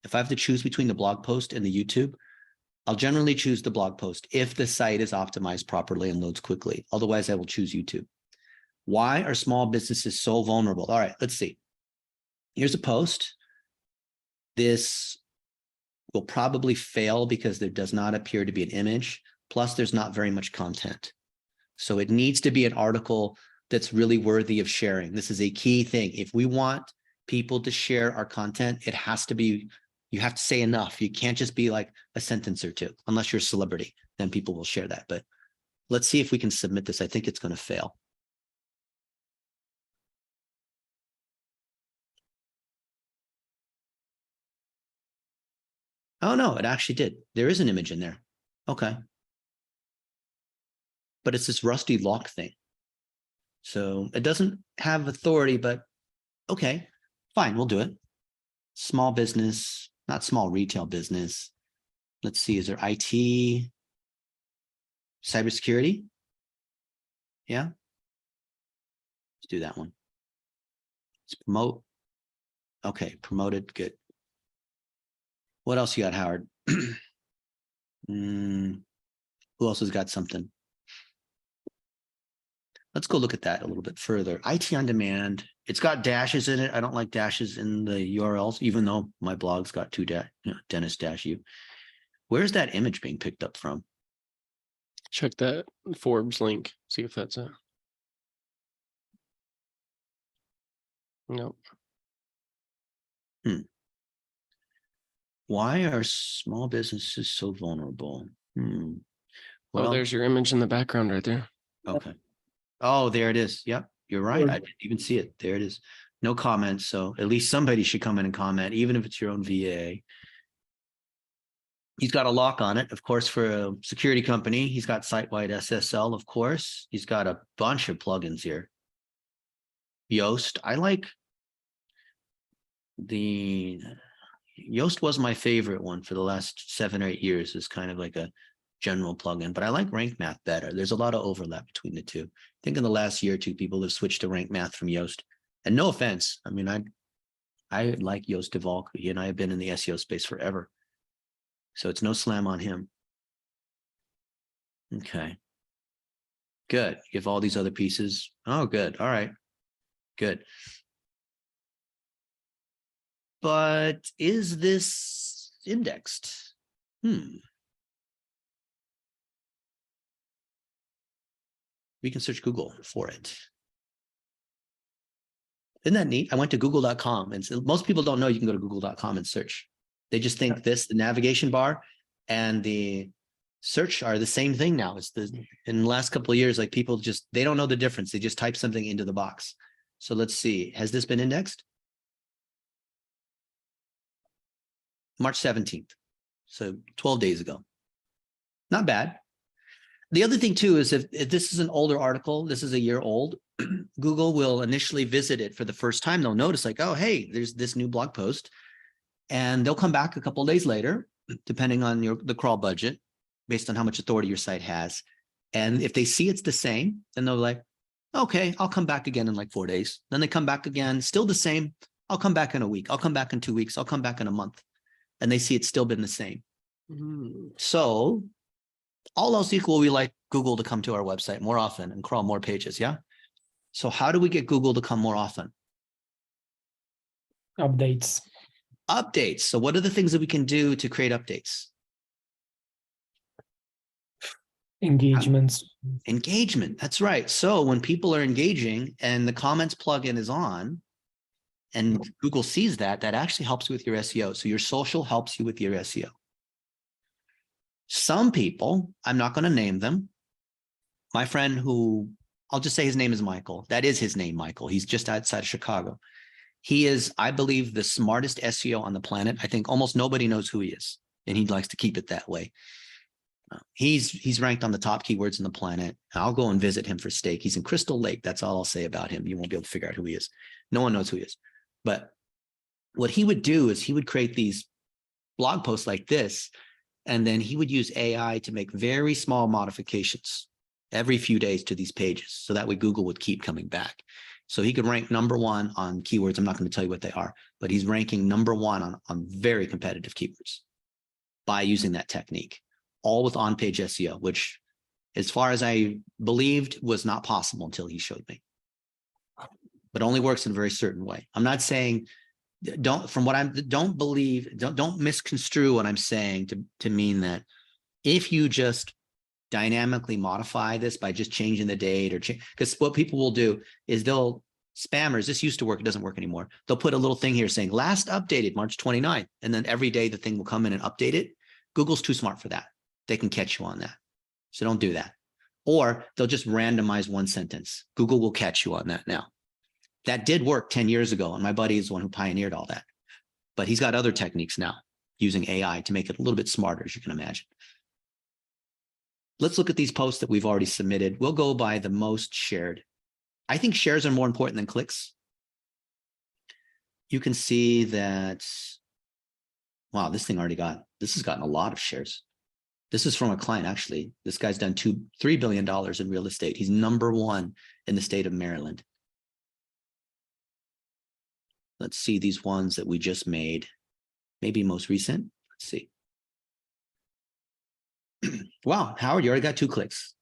If I have to choose between the blog post and the YouTube, I'll generally choose the blog post if the site is optimized properly and loads quickly. Otherwise, I will choose YouTube. Why are small businesses so vulnerable? All right, let's see. Here's a post. This will probably fail because there does not appear to be an image. Plus, there's not very much content. So it needs to be an article that's really worthy of sharing. This is a key thing. If we want people to share our content, it has to be, you have to say enough. You can't just be like a sentence or two, unless you're a celebrity, then people will share that. But let's see if we can submit this. I think it's going to fail. Oh no, it actually did. There is an image in there. Okay. But it's this rusty lock thing. So it doesn't have authority, but okay, fine, we'll do it. Small business, not small retail business. Let's see, is there IT, cybersecurity? Yeah. Let's do that one. Let's promote. Okay, promoted, good. What else you got, Howard? Who else has got something? Let's go look at that a little bit further. IT on demand. It's got dashes in it. I don't like dashes in the URLs, even though my blog's got two Dennis-U. Where's that image being picked up from? Check that Forbes link. See if that's a. No. Why are small businesses so vulnerable? Well, there's your image in the background right there. Okay. Oh, there it is. Yep, you're right. I didn't even see it. There it is. No comments. So at least somebody should come in and comment, even if it's your own VA. He's got a lock on it, of course, for a security company. He's got site-wide SSL, of course. He's got a bunch of plugins here. Yoast. I like the Yoast was my favorite one for the last 7 or 8 years. It's kind of like a general plugin, but I like Rank Math better. There's a lot of overlap between the two. I think in the last year or two, people have switched to Rank Math from Yoast. And no offense, I mean, I like Yoast Duvall. He and I have been in the SEO space forever. So it's no slam on him. Okay. Good. You have all these other pieces. Oh, good. All right. Good. But is this indexed? We can search Google for it. Isn't that neat? I went to google.com and most people don't know you can go to google.com and search. They just think the navigation bar and the search are the same thing now. It's in the last couple of years, like people just, they don't know the difference. They just type something into the box. So let's see, has this been indexed? March 17th. So 12 days ago. Not bad. The other thing too is if this is an older article, this is a year old, Google will initially visit it for the first time. They'll notice like, oh, hey, there's this new blog post. And they'll come back a couple of days later, depending on the crawl budget, based on how much authority your site has. And if they see it's the same, then they're like, okay, I'll come back again in like 4 days. Then they come back again, still the same. I'll come back in a week. I'll come back in 2 weeks. I'll come back in a month. And they see it's still been the same. So all else equal, we like Google to come to our website more often and crawl more pages. Yeah. So how do we get Google to come more often? Updates. Updates. So what are the things that we can do to create updates? Engagements. Engagement. That's right. So when people are engaging and the comments plugin is on and Google sees that, that actually helps you with your SEO. So your social helps you with your SEO. Some people, I'm not going to name them. My friend who, I'll just say his name is Michael. That is his name, Michael. He's just outside of Chicago. He is, I believe, the smartest SEO on the planet. I think almost nobody knows who he is, and he likes to keep it that way. He's ranked on the top keywords on the planet. I'll go and visit him for steak. He's in Crystal Lake. That's all I'll say about him. You won't be able to figure out who he is. No one knows who he is. But what he would do is he would create these blog posts like this, and then he would use AI to make very small modifications every few days to these pages. So that way Google would keep coming back. So he could rank #1 on keywords. I'm not going to tell you what they are, but he's ranking #1 on very competitive keywords by using that technique, all with on-page SEO, which as far as I believed was not possible until he showed me, but only works in a very certain way. I'm not saying don't misconstrue what I'm saying to mean that if you just dynamically modify this by just changing the date or change, because what people will do is spammers, this used to work, it doesn't work anymore. They'll put a little thing here saying last updated March 29th, and then every day the thing will come in and update it. Google's too smart for that. They can catch you on that. So don't do that. Or they'll just randomize one sentence. Google will catch you on that now. That did work 10 years ago, and my buddy is the one who pioneered all that. But he's got other techniques now using AI to make it a little bit smarter, as you can imagine. Let's look at these posts that we've already submitted. We'll go by the most shared. I think shares are more important than clicks. You can see that, wow, this has gotten a lot of shares. This is from a client, actually. This guy's done $3 billion in real estate. He's #1 in the state of Maryland. Let's see these ones that we just made, maybe most recent. Let's see. Wow, Howard, you already got 2 clicks.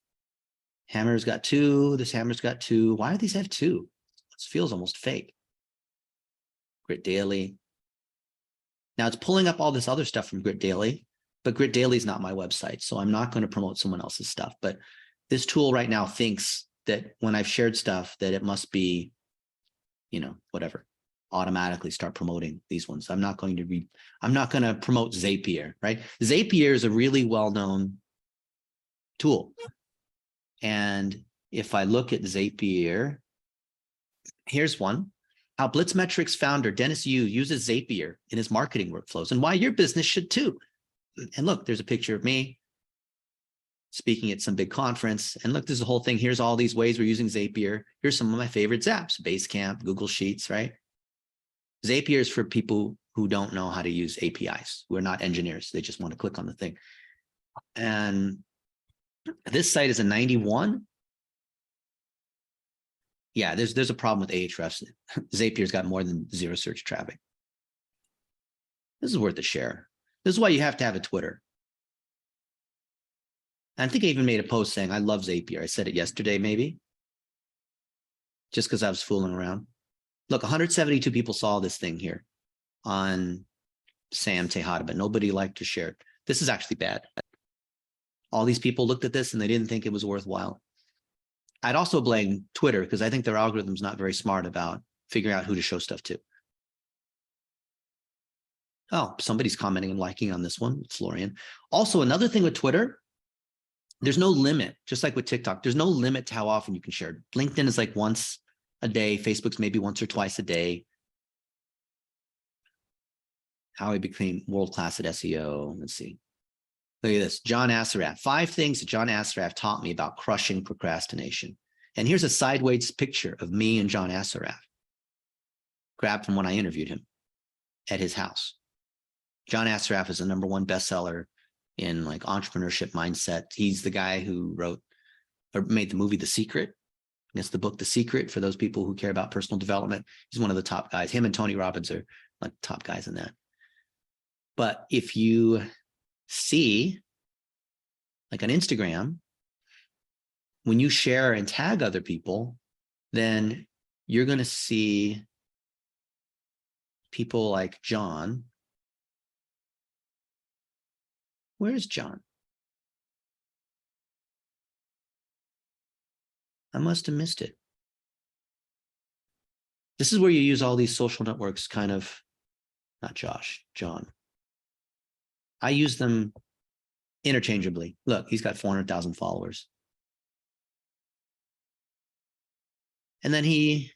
Hammer's got 2. This Hammer's got 2. Why do these have 2? This feels almost fake. Grit Daily. Now it's pulling up all this other stuff from Grit Daily, but Grit Daily is not my website, so I'm not going to promote someone else's stuff. But this tool right now thinks that when I've shared stuff, that it must be, whatever, automatically start promoting these ones. I'm not going to promote Zapier, right? Zapier is a really well-known tool. And if I look at Zapier, here's one. How Blitzmetrics founder Dennis Yu uses Zapier in his marketing workflows, and why your business should too. And look, there's a picture of me speaking at some big conference. And look, there's the whole thing. Here's all these ways we're using Zapier. Here's some of my favorite apps: Basecamp, Google Sheets, right? Zapier is for people who don't know how to use APIs. We're not engineers. They just want to click on the thing. And this site is a 91. Yeah, there's a problem with Ahrefs. Zapier's got more than 0 search traffic. This is worth a share. This is why you have to have a Twitter. And I think I even made a post saying, I love Zapier. I said it yesterday, maybe, just because I was fooling around. Look, 172 people saw this thing here on Sam Tejada, but nobody liked to share it. This is actually bad. All these people looked at this and they didn't think it was worthwhile. I'd also blame Twitter, because I think their algorithm's not very smart about figuring out who to show stuff to. Oh, somebody's commenting and liking on this one, Florian. Also, another thing with Twitter, there's no limit, just like with TikTok, there's no limit to how often you can share. LinkedIn is like once a day. Facebook's maybe once or twice a day. How I became world-class at SEO. Let's see. Look at this, John Assaraf. 5 things that John Assaraf taught me about crushing procrastination. And here's a sideways picture of me and John Assaraf, grabbed from when I interviewed him at his house. John Assaraf is a #1 bestseller in like entrepreneurship mindset. He's the guy who wrote or made the movie The Secret. It's the book The Secret for those people who care about personal development. He's one of the top guys. Him and Tony Robbins are like top guys in that. But if you see, like on Instagram, when you share and tag other people, then you're going to see people like John. Where's John? I must have missed it. This is where you use all these social networks, kind of, not Josh, John. I use them interchangeably. Look, he's got 400,000 followers. And then he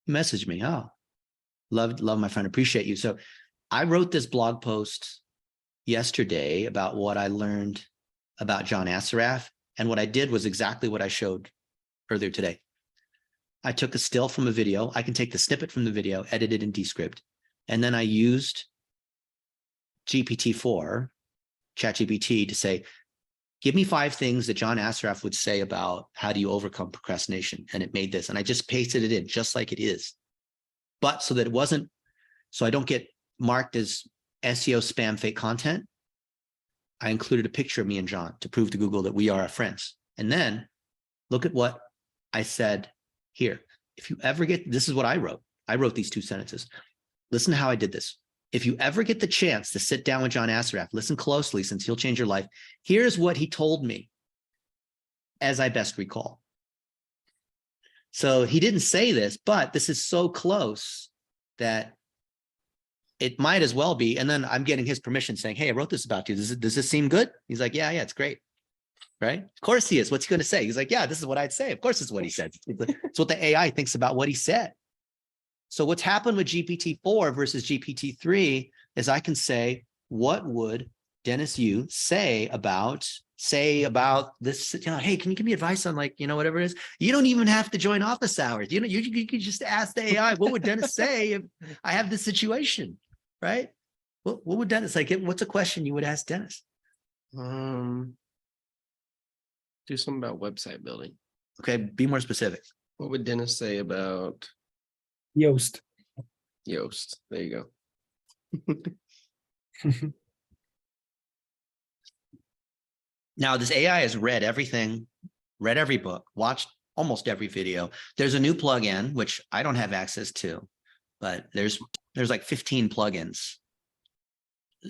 messaged me, oh, love my friend, appreciate you. So I wrote this blog post yesterday about what I learned about John Assaraf. And what I did was exactly what I showed earlier today. I took a still from a video. I can take the snippet from the video, edit it in Descript, and then I used GPT-4, ChatGPT, to say, give me 5 things that John Assaraf would say about how do you overcome procrastination. And it made this, and I just pasted it in just like it is. But so that it wasn't, so I don't get marked as SEO spam fake content, I included a picture of me and John to prove to Google that we are friends. And then look at what I said here. If you ever get, this is what I wrote. I wrote these 2 sentences. Listen to how I did this. If you ever get the chance to sit down with John Assaraf, listen closely since he'll change your life. Here's what he told me as I best recall. So he didn't say this, but this is so close that it might as well be. And then I'm getting his permission saying, hey, I wrote this about you. Does this seem good? He's like, yeah, it's great. Right? Of course he is. What's he going to say? He's like, yeah, this is what I'd say. Of course it's what he said. It's what the AI thinks about what he said. So what's happened with GPT-4 versus GPT-3 is I can say, what would Dennis Yu say about this, hey, can you give me advice on whatever it is? You don't even have to join office hours. You could just ask the AI, what would Dennis say if I have this situation, right? What would Dennis, what's a question you would ask Dennis? Do something about website building. Okay, be more specific. What would Dennis say about Yoast. Yoast? There you go. Now, this AI has read everything, read every book, watched almost every video. There's a new plugin, which I don't have access to, but there's like 15 plugins.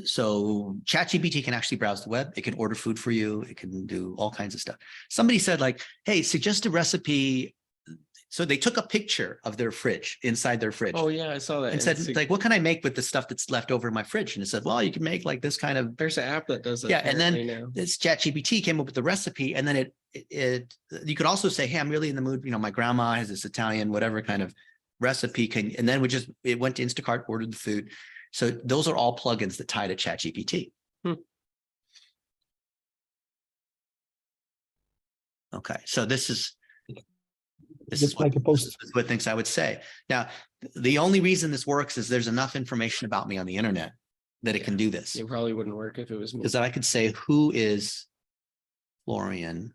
So ChatGPT can actually browse the web. It can order food for you. It can do all kinds of stuff. Somebody said hey, suggest a recipe. So they took a picture of their fridge, inside their fridge. Oh yeah, I saw that. And said, what can I make with the stuff that's left over in my fridge? And it said, well, you can make this kind of. There's an app that does that. Yeah, and then now. this ChatGPT came up with the recipe, and then it you could also say, hey, I'm really in the mood. My grandma has this Italian whatever kind of recipe. And then it went to Instacart, ordered the food. So those are all plugins that tie to ChatGPT. Okay, so this is what things I would say. Now, the only reason this works is there's enough information about me on the internet that it can do this. It probably wouldn't work if it was me. Because I could say, who is Florijan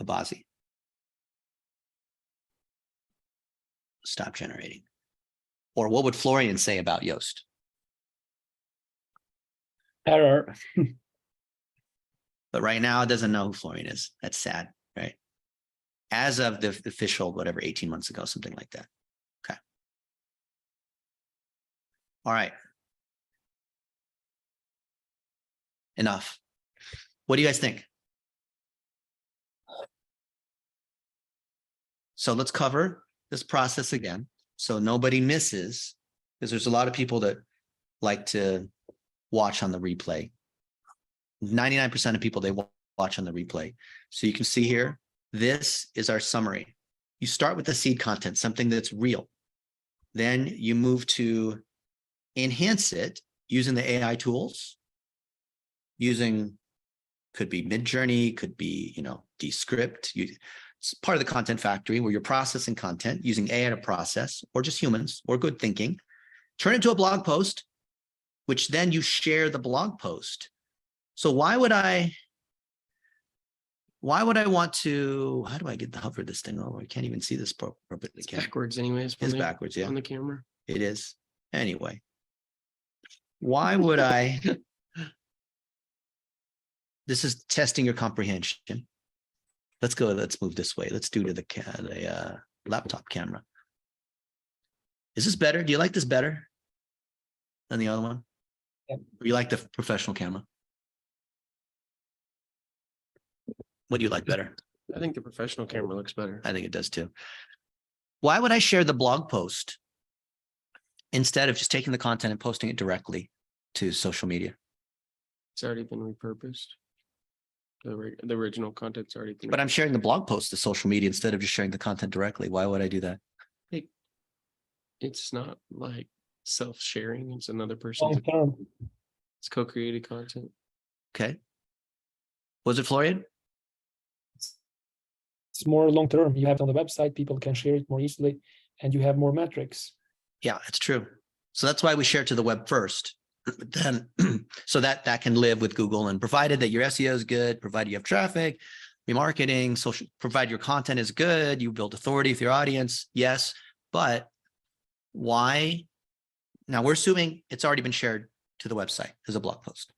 Abazi? Stop generating. Or what would Florian say about Yoast? Error. But right now it doesn't know who Florian is. That's sad, right? As of the official, 18 months ago, something like that. Okay. All right. Enough. What do you guys think? So let's cover this process again, so nobody misses, because there's a lot of people that like to watch on the replay. 99% of people, they watch on the replay. So you can see here, this is our summary. You start with the seed content, something that's real. Then you move to enhance it using the AI tools, could be Midjourney, could be, Descript. It's part of the content factory where you're processing content using AI to process, or just humans, or good thinking. Turn it into a blog post, which then you share the blog post. So why would I want to, how do I get the hover this thing over? I can't even see this appropriately. It's backwards anyways. It's backwards, yeah. On the camera. It is. Anyway, why would I? This is testing your comprehension. Let's move this way. Let's do to the laptop camera. Is this better? Do you like this better than the other one? Yep. Or you like the professional camera? What do you like better? I think the professional camera looks better. I think it does too. Why would I share the blog post instead of just taking the content and posting it directly to social media? It's already been repurposed. The original content's already been. But I'm sharing the blog post to social media instead of just sharing the content directly. Why would I do that? It's not like self-sharing. It's another person's. Long term. It's co-created content. Okay. Was it Florian? It's more long term. You have it on the website, people can share it more easily, and you have more metrics. Yeah, it's true. So that's why we share it to the web first. But then, so that can live with Google, and provided that your SEO is good, provided you have traffic, remarketing, social, provide your content is good, you build authority with your audience. Yes, but why? Now we're assuming it's already been shared to the website as a blog post,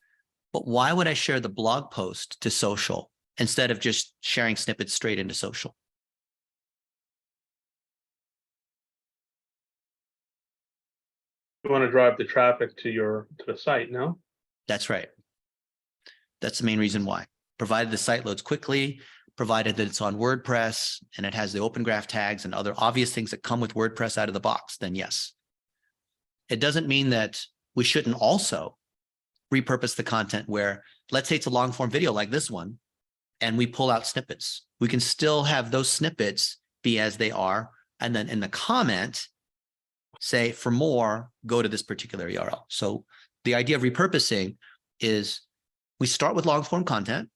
but why would I share the blog post to social instead of just sharing snippets straight into social? You want to drive the traffic to the site, no? That's right. That's the main reason why. Provided the site loads quickly, provided that it's on WordPress and it has the open graph tags and other obvious things that come with WordPress out of the box, then yes. It doesn't mean that we shouldn't also repurpose the content where, let's say it's a long form video like this one, and we pull out snippets. We can still have those snippets be as they are. And then in the comment, say for more, go to this particular URL. So the idea of repurposing is we start with long form content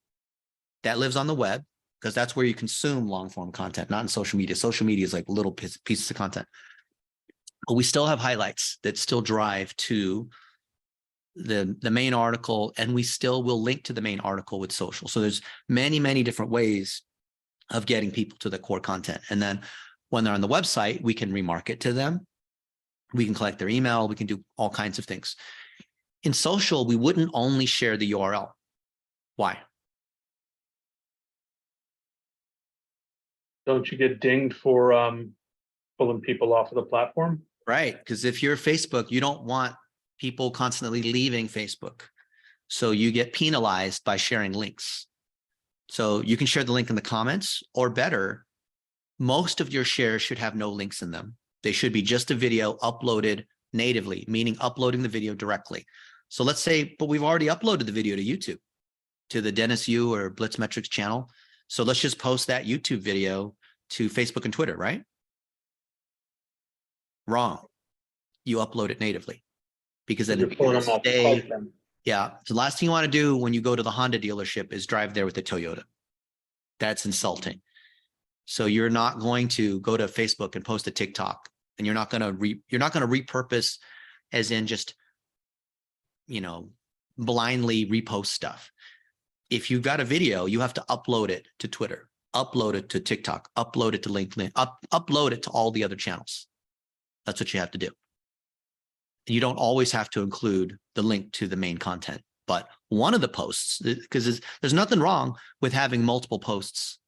that lives on the web, because that's where you consume long form content, not in social media. Social media is like little pieces of content. But we still have highlights that still drive to the main article, and we still will link to the main article with social. So there's many, many different ways of getting people to the core content. And then when they're on the website, we can remarket to them. We can collect their email. We can do all kinds of things. In social, we wouldn't only share the URL. Why? Don't you get dinged for pulling people off of the platform? Right, because if you're Facebook, you don't want people constantly leaving Facebook. So you get penalized by sharing links. So you can share the link in the comments, or better, most of your shares should have no links in them. They should be just a video uploaded natively, meaning uploading the video directly. So let's say, but we've already uploaded the video to YouTube, to the Dennis Yu or Blitzmetrics channel. So let's just post that YouTube video to Facebook and Twitter, right? Wrong. You upload it natively, because then You're pulling them off the platform. yeah. So the last thing you want to do when you go to the Honda dealership is drive there with the Toyota. That's insulting. So you're not going to go to Facebook and post a TikTok, and you're not going to repurpose, as in just, you know, blindly repost stuff. If you've got a video, you have to upload it to Twitter, upload it to TikTok, upload it to LinkedIn, upload it to all the other channels. That's what you have to do. You don't always have to include the link to the main content, but one of the posts, because there's nothing wrong with having multiple posts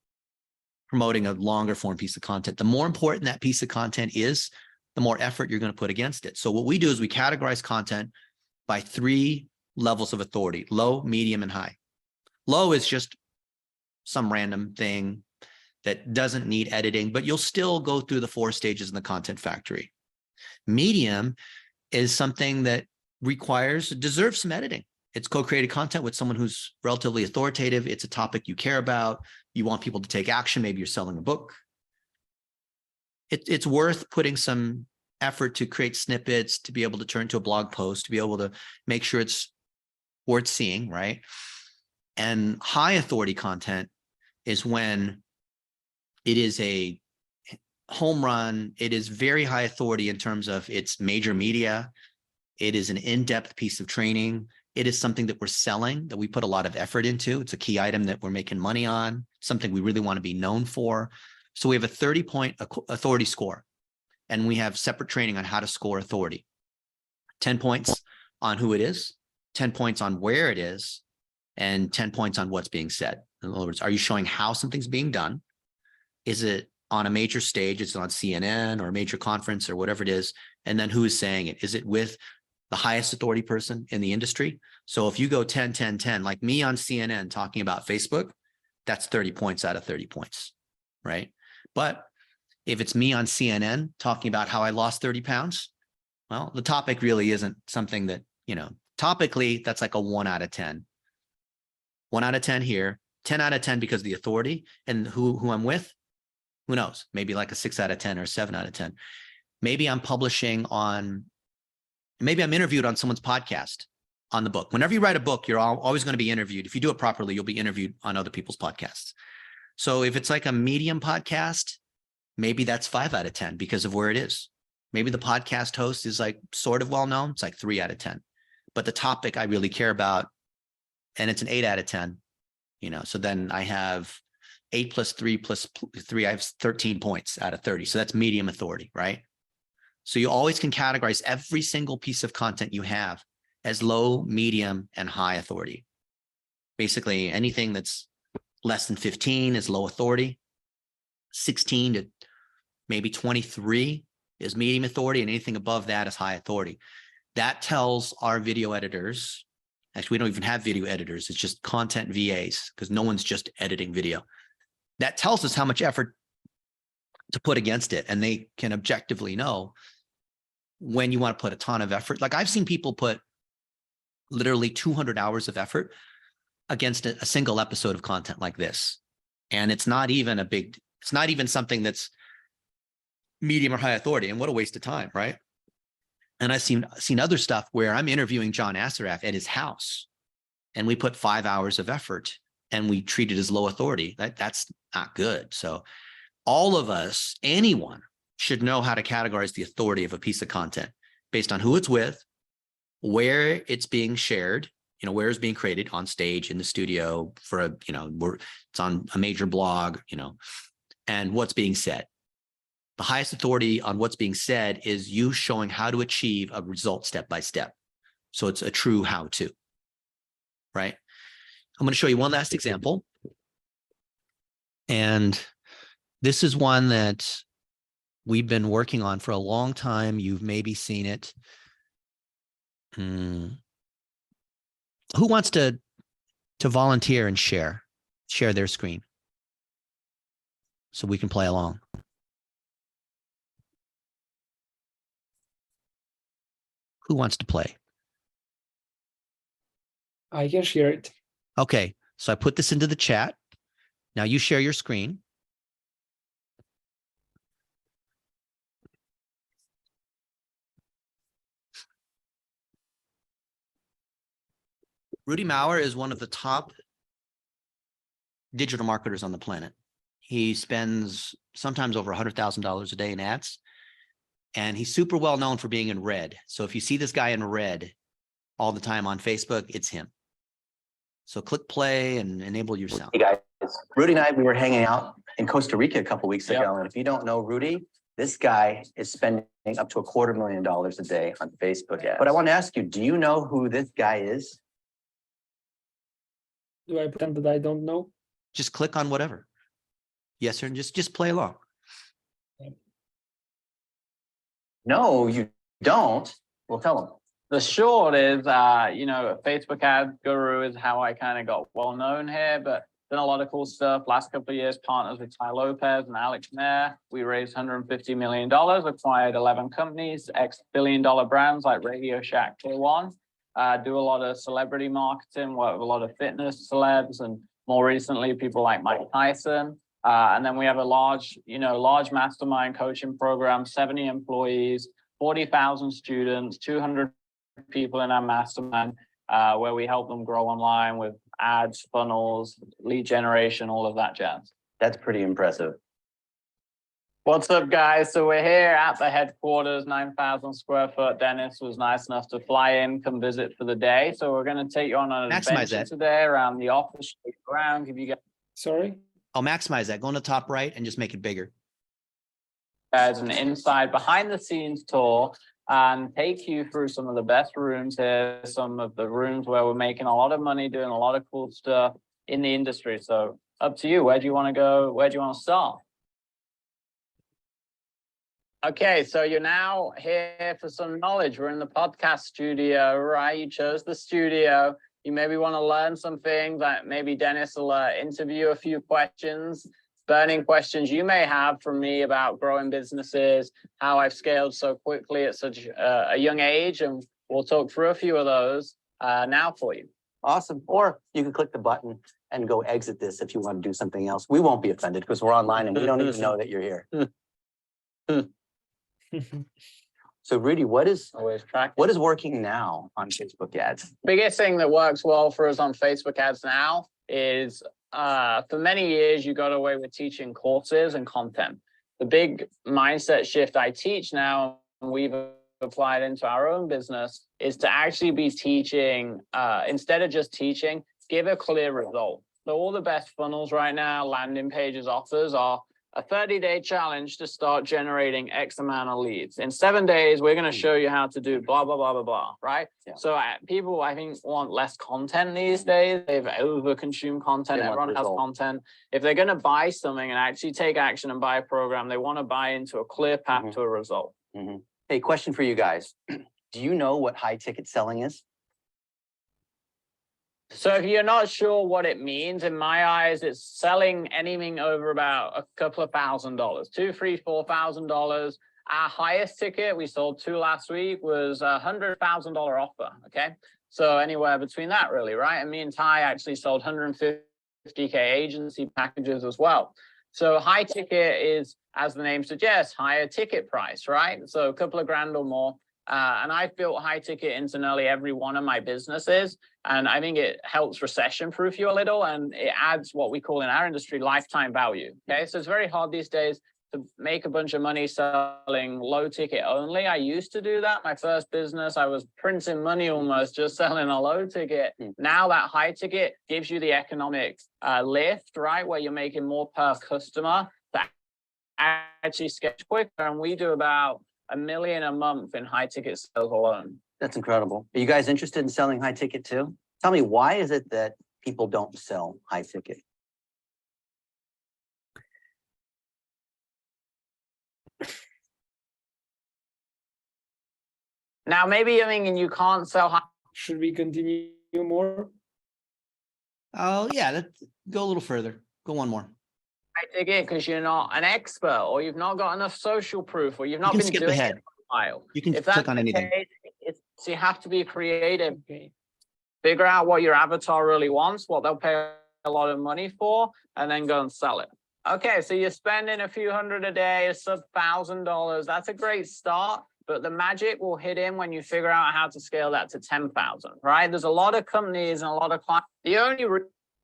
promoting a longer form piece of content. The more important that piece of content is, the more effort you're going to put against it. So what we do is we categorize content by 3 levels of authority: low, medium, and high. Low is just some random thing that doesn't need editing, but you'll still go through the 4 stages in the content factory. Medium is something that deserves some editing. It's co-created content with someone who's relatively authoritative. It's a topic you care about. You want people to take action. Maybe you're selling a book. It's worth putting some effort to create snippets, to be able to turn to a blog post, to be able to make sure it's worth seeing, right? And high authority content is when it is a home run. It is very high authority in terms of its major media. It is an in-depth piece of training. It is something that we're selling, that we put a lot of effort into. It's a key item that we're making money on, something we really want to be known for. So we have a 30-point authority score, and we have separate training on how to score authority. 10 points on who it is, 10 points on where it is, and 10 points on what's being said. In other words, are you showing how something's being done? Is it on a major stage? It's on CNN or a major conference or whatever it is. And then who is saying it? Is it with the highest authority person in the industry? So if you go 10, 10, 10, like me on CNN talking about Facebook, that's 30 points out of 30 points, right? But if it's me on CNN talking about how I lost 30 pounds, well, the topic really isn't something that, you know, topically, that's like a 1 out of 10. 1 out of 10 here, 10 out of 10 because of the authority, and who I'm with, who knows, maybe like a 6 out of 10 or 7 out of 10. Maybe I'm interviewed on someone's podcast on the book. Whenever you write a book, you're always going to be interviewed. If you do it properly, you'll be interviewed on other people's podcasts. So if it's like a medium podcast, maybe that's 5 out of 10 because of where it is. Maybe the podcast host is like sort of well known. It's like 3 out of 10. But the topic I really care about, and it's an 8 out of 10. So then I have 8 plus 3 plus 3. I have 13 points out of 30. So that's medium authority, right? So you always can categorize every single piece of content you have as low, medium, and high authority. Basically, anything that's less than 15 is low authority. 16 to maybe 23 is medium authority, and anything above that is high authority. That tells our video editors, actually, we don't even have video editors. It's just content VAs because no one's just editing video. That tells us how much effort to put against it. And they can objectively know when you want to put a ton of effort. Like I've seen people put literally 200 hours of effort against a single episode of content like this. And it's not even it's not even something that's medium or high authority. And what a waste of time, right? And I've seen other stuff where I'm interviewing John Assaraf at his house and we put 5 hours of effort and we treat it as low authority. That's not good. So all of us, anyone should know how to categorize the authority of a piece of content based on who it's with, where it's being shared, where it's being created on stage, in the studio, it's on a major blog, and what's being said. The highest authority on what's being said is you showing how to achieve a result step by step. So it's a true how-to, right? I'm going to show you one last example. And this is one that we've been working on for a long time. You've maybe seen it. Who wants to volunteer and share their screen so we can play along? Who wants to play? I can share it. Okay, so I put this into the chat. Now you share your screen. Rudy Maurer is one of the top digital marketers on the planet. He spends sometimes over $100,000 a day in ads, and he's super well known for being in red. So if you see this guy in red all the time on Facebook, it's him. So click play and enable your sound. Hey guys, Rudy and I, we were hanging out in Costa Rica a couple weeks ago. And if you don't know Rudy, this guy is spending up to $250,000 a day on Facebook ads. But I want to ask you, do you know who this guy is? Do I pretend that I don't know? Just click on whatever. Yes, sir, and just play along. No, you don't. Well, tell him. The short is, Facebook ad guru is how I kind of got well known here, but done a lot of cool stuff. Last couple of years, partners with Ty Lopez and Alex Mayer. We raised $150 million, acquired 11 companies, ex-billion-dollar brands like Radio Shack, K1. Do a lot of celebrity marketing, work with a lot of fitness celebs, and more recently, people like Mike Tyson. And then we have a large mastermind coaching program, 70 employees, 40,000 students, 200 people in our mastermind, where we help them grow online with ads, funnels, lead generation, all of that jazz. That's pretty impressive. What's up, guys? So we're here at the headquarters, 9,000 square foot. Dennis was nice enough to fly in, come visit for the day. So we're going to take you on an adventure today around the office, around, give you guys. Sorry? I'll maximize that. Go on the top right and just make it bigger. As an inside behind the scenes tour and take you through some of the best rooms here, some of the rooms where we're making a lot of money, doing a lot of cool stuff in the industry. So up to you. Where do you want to go? Where do you want to start? Okay, so you're now here for some knowledge. We're in the podcast studio, right? You chose the studio. You maybe want to learn some things. Like maybe Dennis will interview a few questions, burning questions you may have from me about growing businesses, how I've scaled so quickly at such a young age. And we'll talk through a few of those now for you. Awesome. Or you can click the button and go exit this if you want to do something else. We won't be offended because we're online and we don't even know that you're here. So Rudy, what is tracking. what is working now on Facebook ads? Biggest thing that works well for us on Facebook ads now is for many years you got away with teaching courses and content. The big mindset shift I teach now, and we've applied into our own business, is to actually be teaching instead of just teaching, give a clear result. So all the best funnels right now, landing pages, offers are a 30-day challenge to start generating X amount of leads. In 7 days, we're going to show you how to do blah, blah, blah, blah, blah, right? Yeah. So people, I think, want less content these days. They've over-consumed content. They want Everyone has result. content. If they're going to buy something and actually take action and buy a program, they want to buy into a clear path to a result. Hey, question for you guys. Do you know what high ticket selling is? So if you're not sure what it means, in my eyes, it's selling anything over about a couple of $1,000, $2,000, $3,000, $4,000. Our highest ticket, we sold 2 last week, was a $100,000 offer. Okay. So anywhere between that really, right? And me and Ty actually sold 150K agency packages as well. So high ticket is, as the name suggests, higher ticket price, right? So a couple of grand or more. And I've built high ticket into nearly every one of my businesses. And I think it helps recession proof you a little, and it adds what we call in our industry lifetime value. Okay. So it's very hard these days to make a bunch of money selling low ticket only. I used to do that. My first business, I was printing money almost just selling a low ticket. Now that high ticket gives you the economic lift, right? Where you're making more per customer to actually sketch quicker. And we do about $1 million a month in high ticket sales alone. That's incredible. Are you guys interested in selling high ticket too? Tell me, why is it that people don't sell high ticket? Now, maybe I mean, you can't sell high. Should we continue more? Oh, yeah, let's go a little further. Go one more. High ticket because you're not an expert, or you've not got enough social proof, or you've not can been skip doing ahead. it for a while. You can If that's click on the anything. case, so you have to be creative. Okay. Figure out what your avatar really wants, what they'll pay a lot of money for, and then go and sell it. Okay, so you're spending a few hundred a day, sub $1,000. That's a great start, but the magic will hit in when you figure out how to scale that to 10,000, right? There's a lot of companies and a lot of clients. The only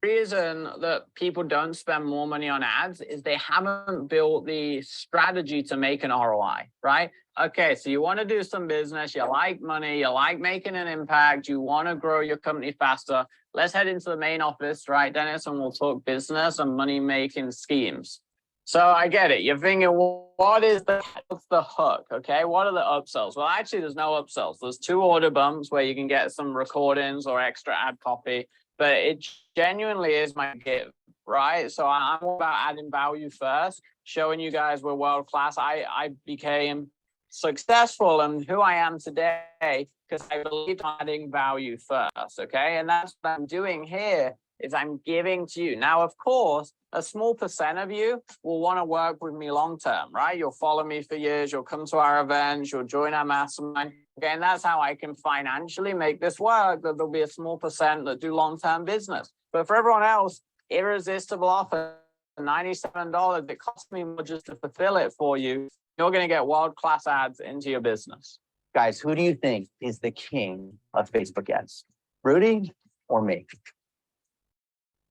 reason that people don't spend more money on ads is they haven't built the strategy to make an ROI, right? Okay, so you want to do some business, you like money, you like making an impact, you want to grow your company faster. Let's head into the main office, right, Dennis, and we'll talk business and money-making schemes. So I get it. You're thinking, well, what's the hook? Okay, what are the upsells? Well, actually, there's no upsells. There's 2 order bumps where you can get some recordings or extra ad copy, but it genuinely is my give, right? So I'm all about adding value first, showing you guys we're world class. I became successful and who I am today because I believe adding value first, okay? And that's what I'm doing here is I'm giving to you. Now, of course, a small percent of you will want to work with me long term, right? You'll follow me for years, you'll come to our events, you'll join our mastermind. Okay, and that's how I can financially make this work, that there'll be a small percent that do long-term business. But for everyone else, irresistible offer, $97, it costs me more just to fulfill it for you. You're going to get world-class ads into your business. Guys, who do you think is the king of Facebook ads? Rudy or me?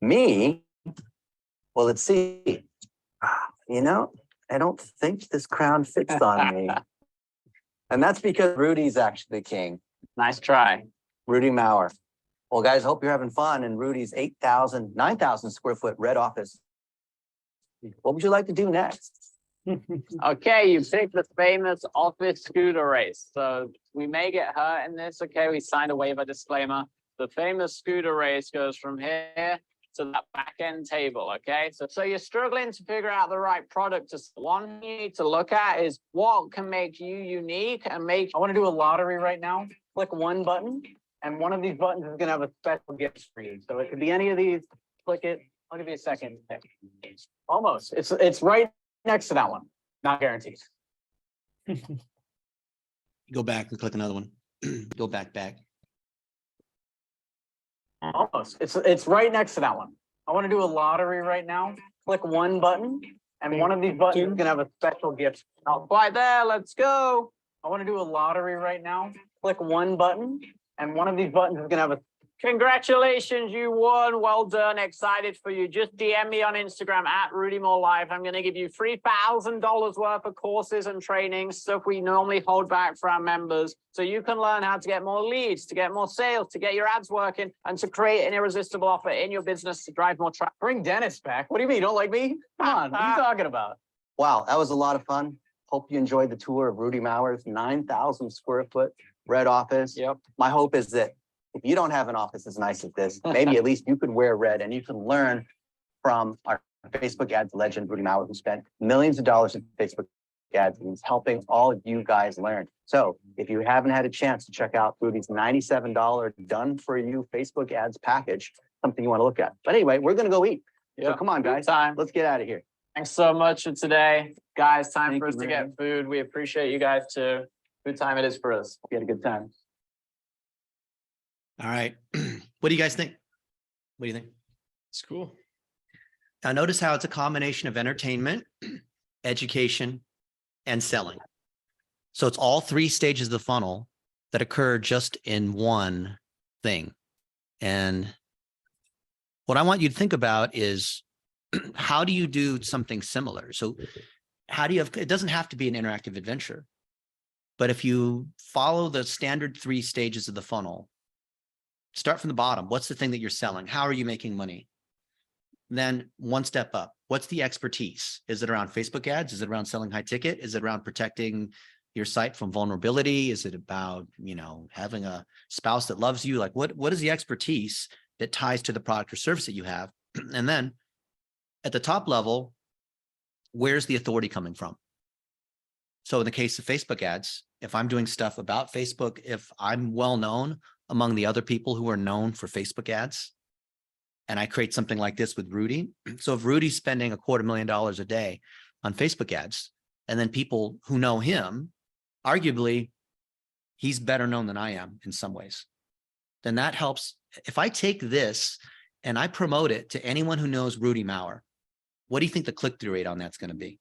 Me? Well, let's see. You know, I don't think this crown fits on me. And that's because Rudy's actually the king. Nice try. Rudy Maurer. Well, guys, hope you're having fun in Rudy's 9,000 square foot red office. What would you like to do next? Okay, you picked the famous office scooter race. So we may get hurt in this. Okay, we signed a waiver disclaimer. The famous scooter race goes from here to that back end table. Okay, so you're struggling to figure out the right product. One thing you need to look at is what can make you unique and make. I want to do a lottery right now. Click one button, and one of these buttons is going to have a special gift for you. So it could be any of these. Click it. I'll give you a second. Almost. It's right next to that one. Not guaranteed. Go back and click another one. Go back. Almost. It's right next to that one. I want to do a lottery right now. Click one button, and one of these buttons is going to have a special gift. Not quite there. Let's go. I want to do a lottery right now. Click one button, and one of these buttons is gonna have a congratulations, you won. Well done. Excited for you. Just DM me on Instagram at Rudy More Life. I'm gonna give you $3,000 worth of courses and trainings, stuff we normally hold back for our members, so you can learn how to get more leads, to get more sales, to get your ads working, and to create an irresistible offer in your business to drive more traffic. Bring Dennis back. What do you mean? You don't like me? Come on. What are you talking about? Wow, that was a lot of fun. Hope you enjoyed the tour of Rudy Mauer's 9,000 square foot red office. Yep. My hope is that if you don't have an office as nice as this, maybe at least you could wear red and you can learn from our Facebook ads legend, Rudy Mauer, who spent millions of dollars in Facebook ads and he's helping all of you guys learn. So if you haven't had a chance to check out Rudy's $97 done for you Facebook ads package, something you want to look at. But anyway, we're going to go eat. So come on, guys. Time. Let's get out of here. Thanks so much for today. Guys, time Thank for us you, to Rudy. get food. We appreciate you guys too. Good time it is for us. We had a good time. All right. What do you guys think? What do you think? It's cool. Now notice how it's a combination of entertainment, education, and selling. So it's all three stages of the funnel that occur just in one thing. And what I want you to think about is how do you do something similar? So how do you have, it doesn't have to be an interactive adventure, but if you follow the standard three stages of the funnel, start from the bottom. What's the thing that you're selling? How are you making money? Then one step up. What's the expertise? Is it around Facebook ads? Is it around selling high ticket? Is it around protecting your site from vulnerability? Is it about, you know, having a spouse that loves you? Like what is the expertise that ties to the product or service that you have? And then at the top level, where's the authority coming from? So in the case of Facebook ads, if I'm doing stuff about Facebook, if I'm well known among the other people who are known for Facebook ads, and I create something like this with Rudy. So if Rudy's spending $250,000 a day on Facebook ads, and then people who know him, arguably, he's better known than I am in some ways, then that helps. If I take this and I promote it to anyone who knows Rudy Mauer, what do you think the click-through rate on that's going to be?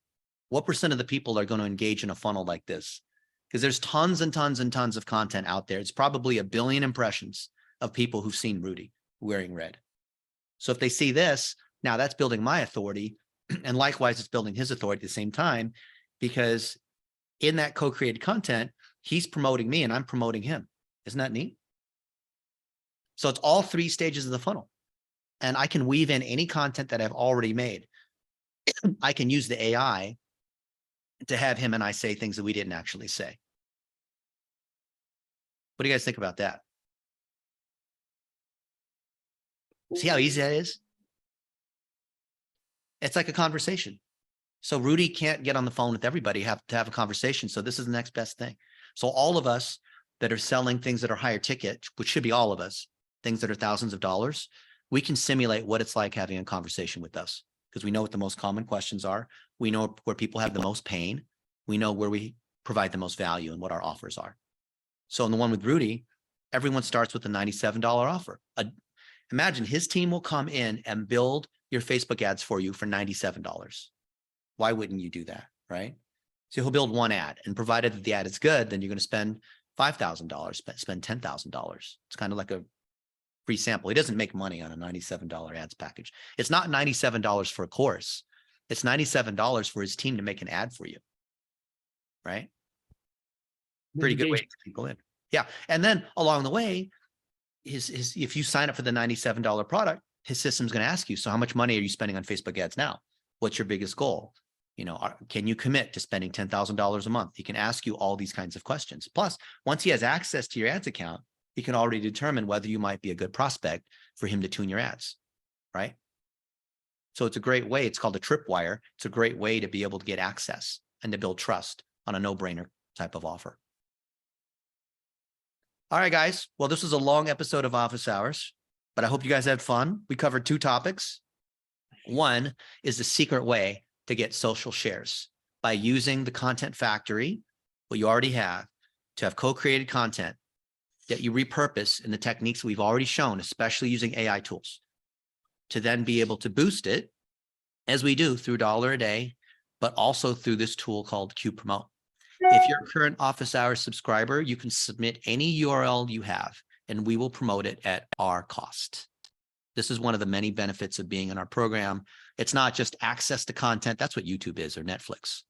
What percent of the people are going to engage in a funnel like this? Because there's tons and tons and tons of content out there. It's probably 1 billion impressions of people who've seen Rudy wearing red. So if they see this, now that's building my authority. And likewise, it's building his authority at the same time, because in that co-created content, he's promoting me and I'm promoting him. Isn't that neat? So it's all three stages of the funnel. And I can weave in any content that I've already made. I can use the AI to have him and I say things that we didn't actually say. What do you guys think about that? See how easy that is? It's like a conversation. So Rudy can't get on the phone with everybody, have to have a conversation. So this is the next best thing. So all of us that are selling things that are higher ticket, which should be all of us, things that are thousands of dollars, we can simulate what it's like having a conversation with us, because we know what the most common questions are. We know where people have the most pain. We know where we provide the most value and what our offers are. So in the one with Rudy, everyone starts with a $97 offer. Imagine his team will come in and build your Facebook ads for you for $97. Why wouldn't you do that, right? So he'll build one ad, and provided that the ad is good, then you're going to spend $5,000, spend $10,000. It's kind of like a free sample. He doesn't make money on a $97 ads package. It's not $97 for a course. It's $97 for his team to make an ad for you, right? Pretty good way to get people in. Yeah. And then along the way, if you sign up for the $97 product, his system's going to ask you, so how much money are you spending on Facebook ads now? What's your biggest goal? You know, can you commit to spending $10,000 a month? He can ask you all these kinds of questions. Plus, once he has access to your ads account, he can already determine whether you might be a good prospect for him to tune your ads, right? So it's a great way. It's called a tripwire. It's a great way to be able to get access and to build trust on a no-brainer type of offer. All right, guys. Well, this was a long episode of Office Hours, but I hope you guys had fun. We covered two topics. One is the secret way to get social shares by using the Content Factory, what you already have, to have co-created content that you repurpose in the techniques we've already shown, especially using AI tools, to then be able to boost it, as we do through $1 a day, but also through this tool called Quuupromote. If you're a current office hours subscriber, you can submit any URL you have, and we will promote it at our cost. This is one of the many benefits of being in our program. It's not just access to content. That's what YouTube is, or Netflix,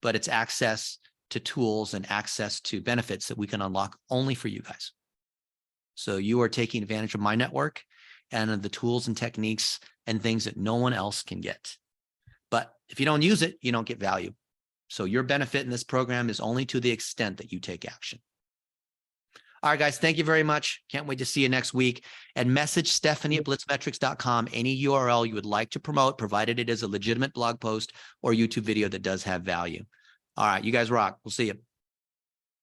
but it's access to tools and access to benefits that we can unlock only for you guys. So you are taking advantage of my network and of the tools and techniques and things that no one else can get. But if you don't use it, you don't get value. So your benefit in this program is only to the extent that you take action. All right, guys, thank you very much. Can't wait to see you next week. And message Stephanie at blitzmetrics.com, any URL you would like to promote, provided it is a legitimate blog post or YouTube video that does have value. All right, you guys rock. We'll see you.